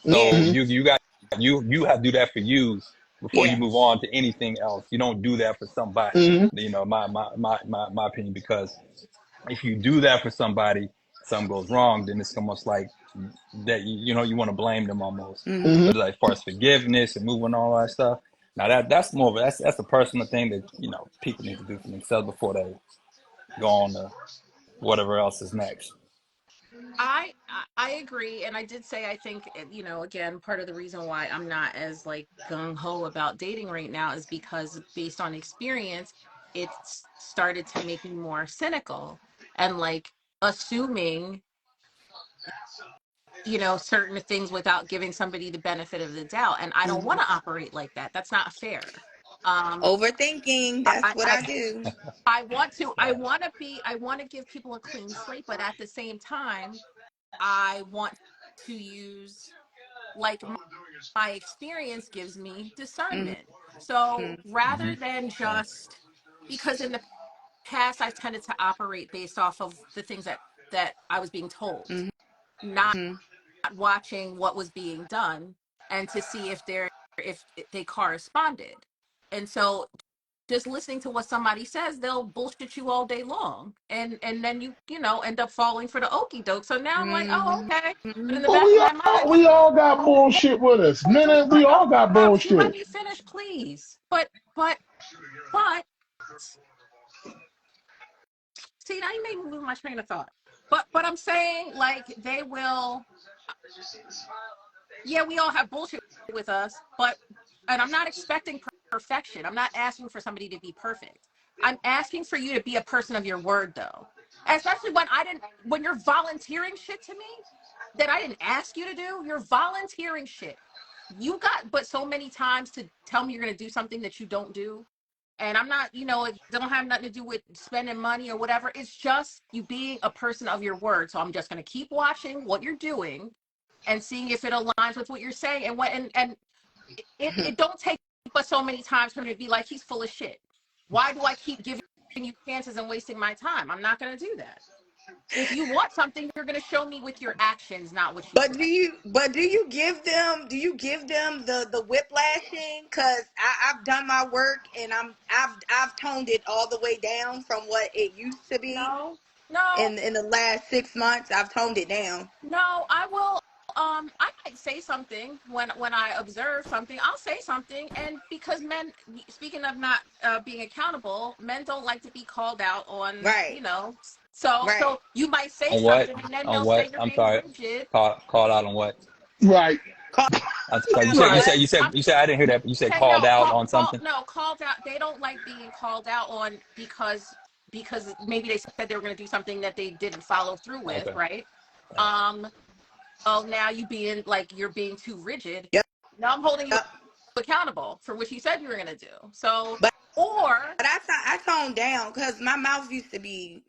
So Yeah, Hmm. you got you have to do that for you before you yeah. move on to anything else. You don't do that for somebody. Hmm. My opinion, because if you do that for somebody, something goes wrong, then it's almost like that you want to blame them almost. Hmm. Hmm. But like as far as forgiveness and moving on all that stuff, now that's more of that's a personal thing that people need to do for themselves before they go on to whatever else is next. I agree, and I did say I think again part of the reason why I'm not as like gung ho about dating right now is because based on experience, it's started to make me more cynical and like assuming certain things without giving somebody the benefit of the doubt, and I don't want to operate like that. That's not fair. Overthinking. That's I, what I I do. I want to give people a clean slate, but at the same time, I want to use like my experience gives me Mm-hmm. discernment. So Hmm. rather than just because in the past I've tended to operate based off of the things that I was being told, not Mm-hmm. watching what was being done and to see if they corresponded. And so just listening to what somebody says, they'll bullshit you all day long, and then you know end up falling for the okie doke. So now I'm like, oh, okay. But in the But back of my mind, we all got bullshit with us. Men, we all got can you let bullshit. me finish, please? But see, now you made me lose my train of thought. But I'm saying like they will. Yeah, we all have bullshit with us, but and I'm not expecting perfection. I'm not asking for somebody to be perfect. I'm asking for you to be a person of your word, though. Especially when you're volunteering shit to me that I didn't ask you to do. You're volunteering shit. You got but so many times to tell me you're gonna do something that you don't do. And I'm not, it don't have nothing to do with spending money or whatever. It's just you being a person of your word. So I'm just gonna keep watching what you're doing and seeing if it aligns with what you're saying. And it don't take but so many times for me to be like, he's full of shit. Why do I keep giving you chances and wasting my time? I'm not going to do that. If you want something, you're going to show me with your actions, not what you But say. do you give them the whiplashing? Cause I've done my work and I've toned it all the way down from what it used to be. No, no, In the last 6 months, I've toned it down. no, I will. I might say something when I observe something. I'll say something, and because men, speaking of not being accountable, men don't like to be called out on, Right. So Right. you might say On what? something, and then On they'll say what? you're I'm being sorry. rigid. Called out on what? Right, Call I'm sorry. You out said on you right. said what? you said I'm you said I didn't hear that. You said saying called no, out on something. called out. They don't like being called out on because maybe they said they were going to do something that they didn't follow through with, Okay. right? Um, oh, now you're being too rigid. Yep. Now I'm holding you Yep. accountable for what you said you were going to do. So, But or I toned down because my mouth used to be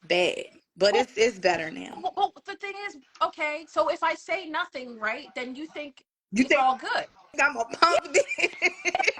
bad, but well, it's better now. the thing is, okay, so if I say nothing, right, then you think You it's think all good. I'm a punk bitch?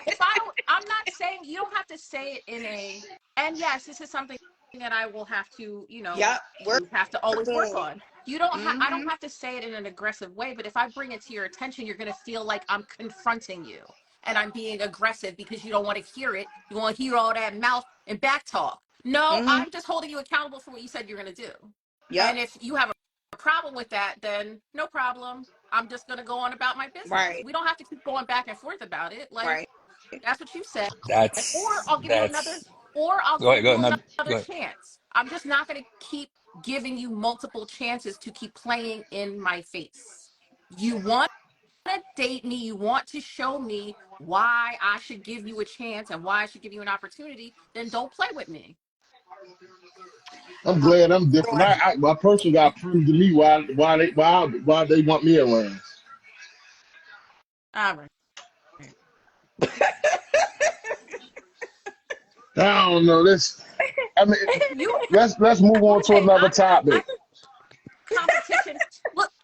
If I don't, I'm not saying you don't have to say it in a, and yes, this is something that I will have to, Yep. Work have to always work on. on. I don't Mm-hmm. have to say it in an aggressive way, but if I bring it to your attention, you're going to feel like I'm confronting you and I'm being aggressive because you don't want to hear it. You want to hear all that mouth and back talk. No, Mm-hmm. I'm just holding you accountable for what you said you're going to do. Yep. And if you have a problem with that, then no problem. I'm just going to go on about my business. Right. We don't have to keep going back and forth about it. Like, Right. that's what you said. Or That's I'll give you another, that's. or I'll Go give ahead. Go you ahead. No, another go ahead. chance. I'm just not going to keep giving you multiple chances to keep playing in my face. You want to date me, you want to show me why I should give you a chance and why I should give you an opportunity, then don't play with me. I'm glad I'm different. My person got proved to me why they want me around. All right. I don't know. I mean, You let's move on to listen, another I'm topic. competition.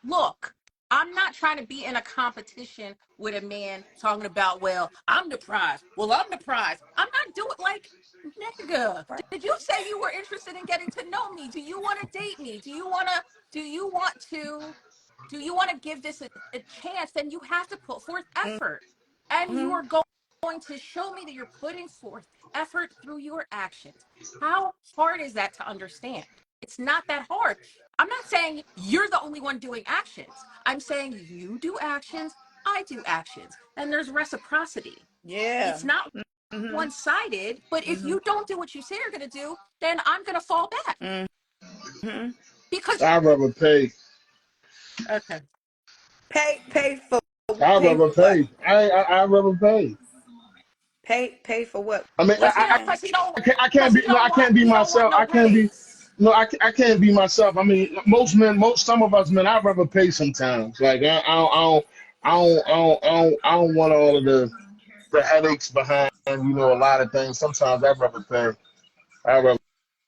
Look, I'm not trying to be in a competition with a man talking about, well, I'm the prize. Well, I'm the prize. I'm not doing like, nigga. Did you say you were interested in getting to know me? Do you want to date me? Do you want to give this a chance? Then you have to put forth effort. And you Mm-hmm. are going to show me that you're putting forth effort through your actions. How hard is that to understand? It's not that hard. I'm not saying you're the only one doing actions. I'm saying you do actions, I do actions, and there's reciprocity. Yeah. It's not Mm-hmm. one-sided, but if Mm-hmm. you don't do what you say you're going to do, then I'm going to fall back Mm-hmm. because I'd rather pay. okay. Pay for I'd pay rather for what? pay. I'd rather pay. Pay for what? I mean, What you saying? I can't be. No, I can't be He don't want myself. no I can't be. raise. No, I can't be myself. I mean, some of us men, I'd rather pay sometimes. Like I don't want all of the. the headaches behind, a lot of things. Sometimes I'd rather pay. I'd rather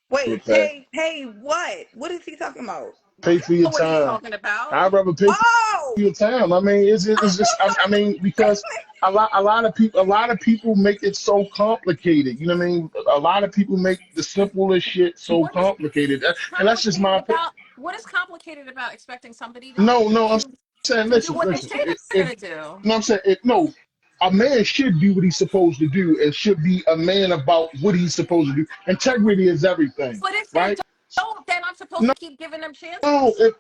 Wait, pay. pay what? What is he talking about? Pay for your What are you time. talking about? I'd rather pay for Oh, your time. I mean, it's just, I mean, because a lot of people make it so complicated. You know what I mean? A lot of people make the simplest shit so What is complicated, and that's just complicated my opinion. about what is complicated about expecting somebody No, I'm to saying, to do listen, what they listen. say they're gonna do? No, I'm saying, no. A man should do what he's supposed to do, and should be a man about what he's supposed to do. Integrity is everything, But if they right? don't, then I'm supposed No, to keep giving them no. chances.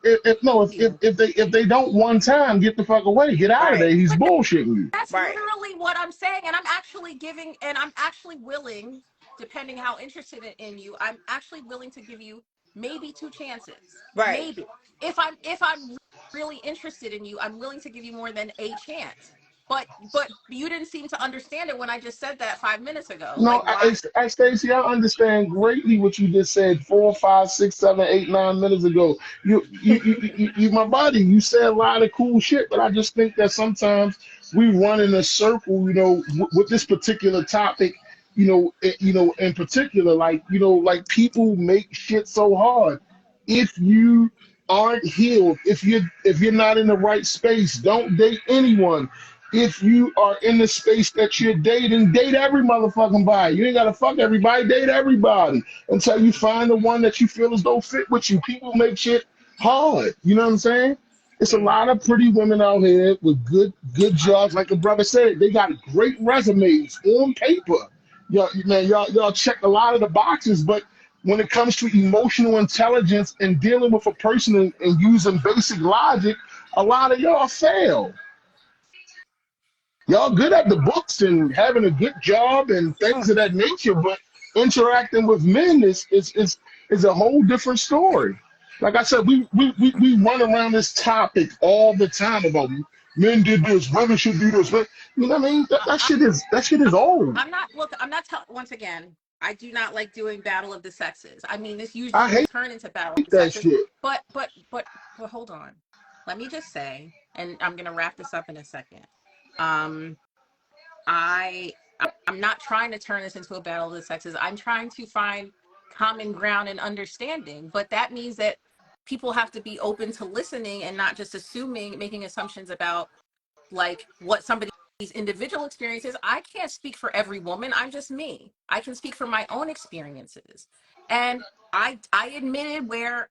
If they don't one time, get the fuck away, get out of there. right, He's bullshitting you. That's right. literally what I'm saying, and I'm actually giving, and I'm actually willing, depending how interested in you, I'm actually willing to give you maybe two chances, Right. maybe. If I'm really interested in you, I'm willing to give you more than a chance. But you didn't seem to understand it when I just said that 5 minutes ago. No, Like why? Stacey, I understand greatly what you just said 4, 5, 6, 7, 8, 9 minutes ago. My buddy. You said a lot of cool shit, but I just think that sometimes we run in a circle. With this particular topic. In particular, like people make shit so hard. If you aren't healed, if you're not in the right space, don't date anyone. If you are in the space that you're dating, date every motherfucking body. You ain't gotta fuck everybody, date everybody until you find the one that you feel as though fit with you. People make shit hard. You know what I'm saying? It's a Mhm. lot of pretty women out here with good jobs. Like the brother said, they got great resumes on paper. Y'all check a lot of the boxes, but when it comes to emotional intelligence and dealing with a person and using basic logic, a lot of y'all fail. Y'all good at the books and having a good job and things of that nature, but interacting with men is a whole different story. Like I said, we run around this topic all the time about men did this, women should do this. But you know what I mean? That shit is old. I'm not look. I'm not telling. Once again, I do not like doing battle of the sexes. I mean, this usually I will hate turn into battle of the that sexes. shit. But hold on. Let me just say, and I'm gonna wrap this up in a second. Um, I I'm not trying to turn this into a battle of the sexes. I'm trying to find common ground and understanding. But that means that people have to be open to listening and not just assuming, making assumptions about like what somebody's individual experiences. I can't speak for every woman. I'm just me. I can speak for my own experiences. And I admitted where,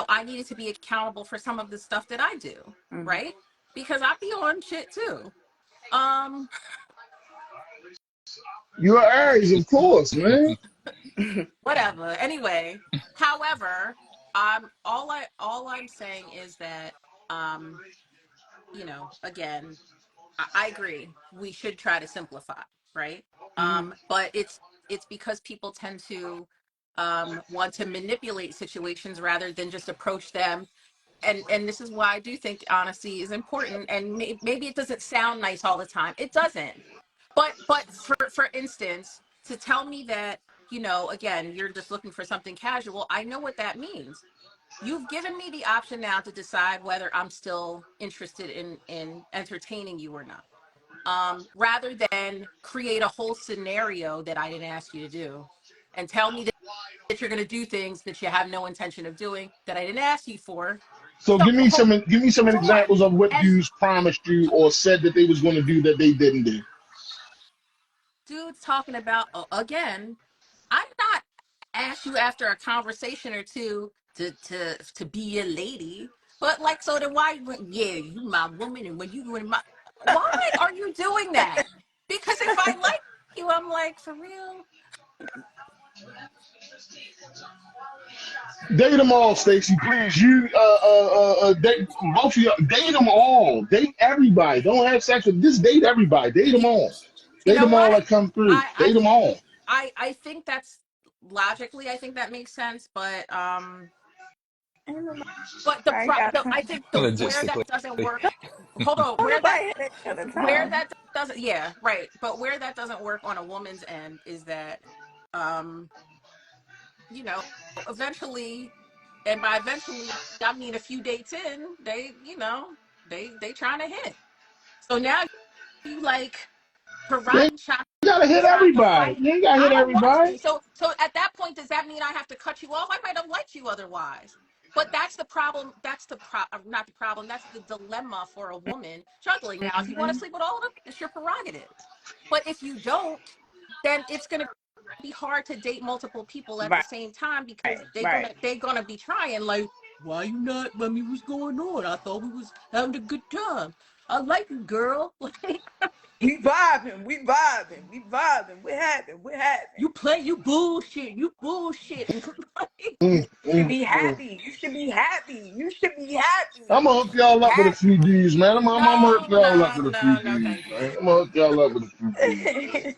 I needed to be accountable for some of the stuff that I do, Mhm. right? Because I be on shit too. Um, You're Aries, of course, man. whatever. Anyway, however, all I'm saying is that again, I agree. We should try to simplify, right? Mhm. But it's because people tend to want to manipulate situations rather than just approach them. And this is why I do think honesty is important. And maybe it doesn't sound nice all the time. It doesn't. But for instance, to tell me that again, you're just looking for something casual. I know what that means. You've given me the option now to decide whether I'm still interested in entertaining you or not, rather than create a whole scenario that I didn't ask you to do and tell me that you're going to do things that you have no intention of doing that I didn't ask you for. So So give me some hold on. examples of what And dudes promised you or said that they was going to do that they didn't do. dude's talking about, again, I'm not ask you after a conversation or two to be a lady, but like, so then why, yeah, you my woman, and when you in my, why are you doing that? Because if I like you, I'm like, for real. Date them all, Stacey, please. Date both of you. Date them all. Date everybody. Don't have sex with. Just date everybody. Date them You, all. you Date know them all what? that come through. I Date I them all. I think that's logically, I think that makes sense, but Ain't nobody the got I time. think the where that Logistically. doesn't work. Hold on, Don't nobody have that kind of where time. that doesn't, yeah, right, but where that doesn't work on a woman's end is that um you know eventually, and by eventually I mean a few dates in, they they trying to hit. So now you like, You ain't karate chop gotta hit trying to everybody. fight. You ain't gotta I hit don't want everybody. to. So at that point, does that mean I have to cut you off? I might have liked you otherwise. But that's the problem. That's the not the problem. That's the dilemma for a woman juggling. Now, if you want to sleep with all of them, it's your prerogative. But if you don't, then it's going to be hard to date multiple people at the Right, same time because right. they're gonna be trying like, why you not? I mean, what's going on? I thought we was having a good time. I like you, girl. Like, We vibing, we vibing, we vibing. What happened? What happened? you play, you bullshit, you bullshit. Like, Mm, You should mm, be mm. happy. You should be happy. You should be happy. I'm gonna hook y'all up with a few Happy. D's, man. I'm gonna hook no, y'all up no, with a few no, no, D's, thank man. you. I'm gonna hook y'all up with a few D's, man.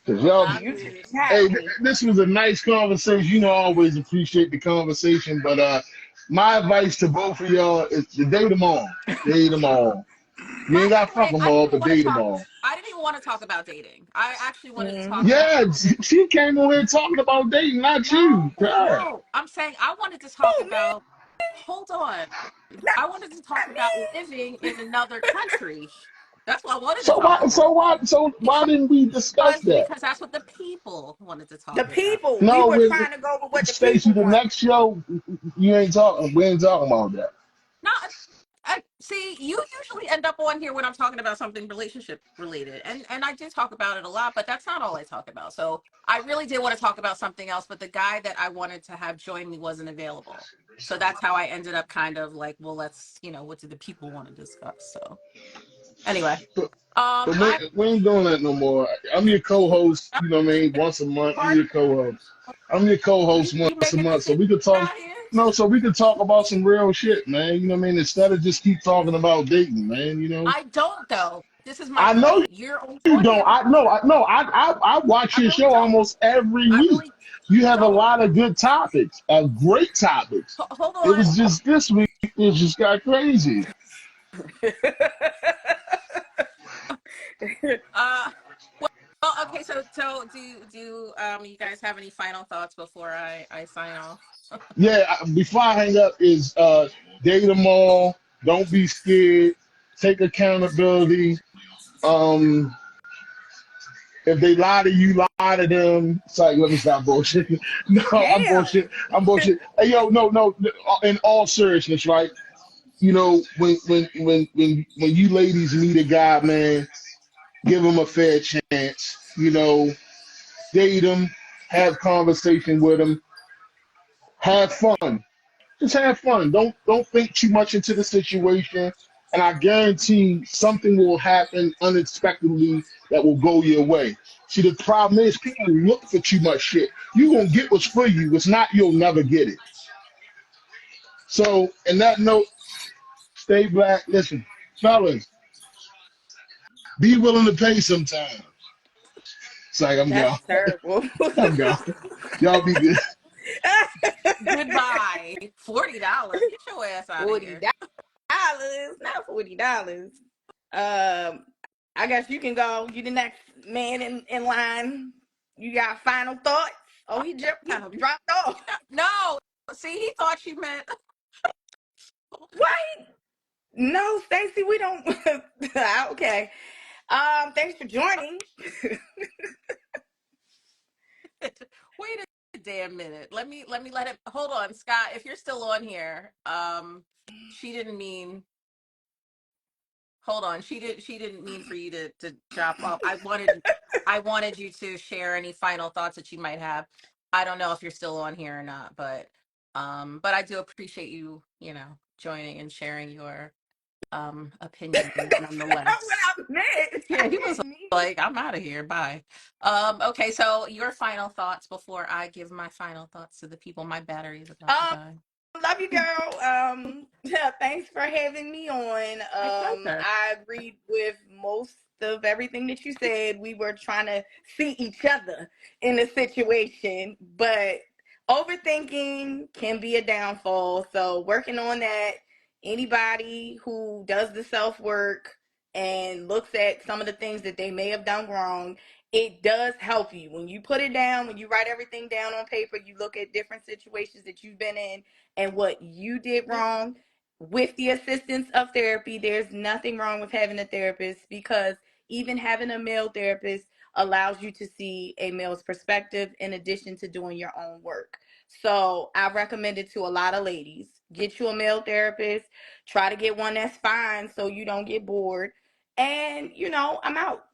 Cause y'all, I'm You should good. be hey, happy. this was a nice conversation. You know, I always appreciate the conversation, but my advice to both of y'all is to date them all. Date them all. You By ain't gotta the fuck way, them I didn't all, even but want to date them talk. all. I didn't even want to talk about dating. I actually wanted to talk about. Yeah, she came on here talking about dating, not No, you. God. no. I'm saying I wanted to talk Oh, man. about. Hold on. Not, I wanted to talk not about me. living in another country. That's what I wanted to So talk why? about. So why didn't we discuss that? Because that's what the people wanted to The talk about. people. We No, were with trying to go with what the Stacey, people the want. next show, you ain't talking. We ain't talking about that. Not see, you usually end up on here when I'm talking about something relationship related, and I do talk about it a lot, but that's not all I talk about. So I really did want to talk about something else, but the guy that I wanted to have join me wasn't available. So that's how I ended up kind of like, well, let's, what do the people want to discuss? So anyway, But, but I we ain't doing that no more. I'm your co-host. You know what I mean? Once a month, I'm pardon, your co-host. I'm your co-host you once a making a month, so decision we could talk. out here? No, so we could talk about some real shit, man. You know what I mean? Instead of just keep talking about dating, man. You know. I don't though. This is my I know point. You're only you on don't. here I because know. I watch I your really show don't. almost every I week. really You have a don't. lot of good topics, great topics. Hold It on. was just this week. It just got crazy. Uh, well, okay. So do you guys have any final thoughts before I sign off? Yeah. Before I hang up, is date them all. Don't be scared. Take accountability. Um, if they lie to you, lie to them. Sorry, let me stop bullshit. No, I'm bullshit. Damn. I'm bullshit. Hey, yo, no. In all seriousness, right? You know, when you ladies meet a guy, man, give him a fair chance. You know, date him, have conversation with him, have fun. Just have fun. Don't think too much into the situation, and I guarantee something will happen unexpectedly that will go your way. See, the problem is people look for too much shit. You gonna get what's for you. What's not, you'll never get it. So, in that note, stay black. Listen, fellas, be willing to pay sometime. It's like I'm That's gone. terrible. I'm gone. Y'all be good. Goodbye. $40. Get your ass out of $40, here. not $40. Um, I guess you can go. You the next man in line. You got final thoughts? Oh, he Um, dropped off. no. See, he thought you meant. What? No, Stacy, we don't. Okay. Thanks for joining. Wait a damn minute. Let me let it. Hold on, Scott. If you're still on here, she didn't mean. Hold on. She didn't mean for you to drop off. I wanted you to share any final thoughts that you might have. I don't know if you're still on here or not, but I do appreciate you, joining and sharing your opinion What nonetheless. I meant. Yeah, I he was didn't mean. like, I'm out of here. Bye. Okay, so your final thoughts before I give my final thoughts to the people. My battery is about to Um, die. love you, girl. Yeah, thanks for having me on. My pleasure. I agreed with most of everything that you said. We were trying to see each other in a situation, but overthinking can be a downfall. So working on that. Anybody who does the self work and looks at some of the things that they may have done wrong, it does help you when you put it down, when you write everything down on paper. You look at different situations that you've been in and what you did wrong. With the assistance of therapy, there's nothing wrong with having a therapist, because Even having a male therapist allows you to see a male's perspective in addition to doing your own work. So I recommend it to a lot of ladies. Get you a male therapist. Try to get one that's fine so you don't get bored. And I'm out.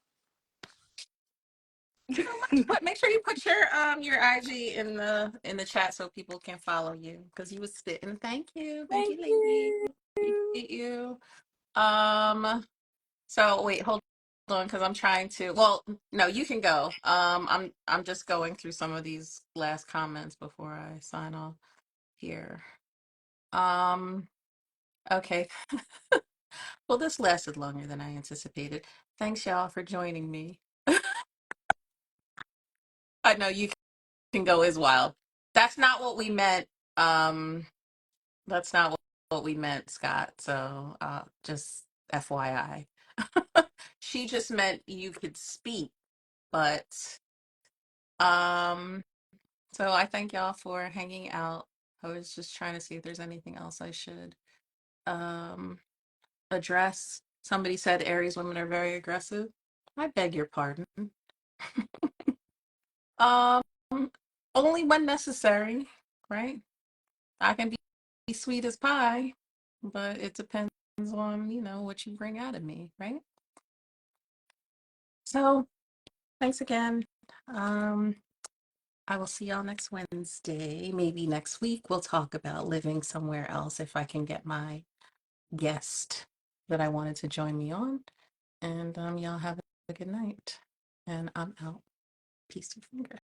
But make sure you put your IG in the chat so people can follow you because you was spitting. Thank you, Thank lady. you. Appreciate you. So wait, hold on, because I'm trying to. Well, no, you can go. I'm just going through some of these last comments before I sign off here. Um, okay. Well, this lasted longer than I anticipated. Thanks, y'all, for joining me. I know you can go as well. That's not what we meant. Um, that's not what we meant, Scott. So, just FYI. She just meant you could speak, but um, so I thank y'all for hanging out. I was just trying to see if there's anything else I should um address. Somebody said Aries women are very aggressive. I beg your pardon. Um, only when necessary, right? I can be sweet as pie, but it depends on, what you bring out of me, right? So, thanks again. Um, I will see y'all next Wednesday. Maybe next week we'll talk about living somewhere else if I can get my guest that I wanted to join me on. And y'all have a good night. And I'm out. Peace to finger.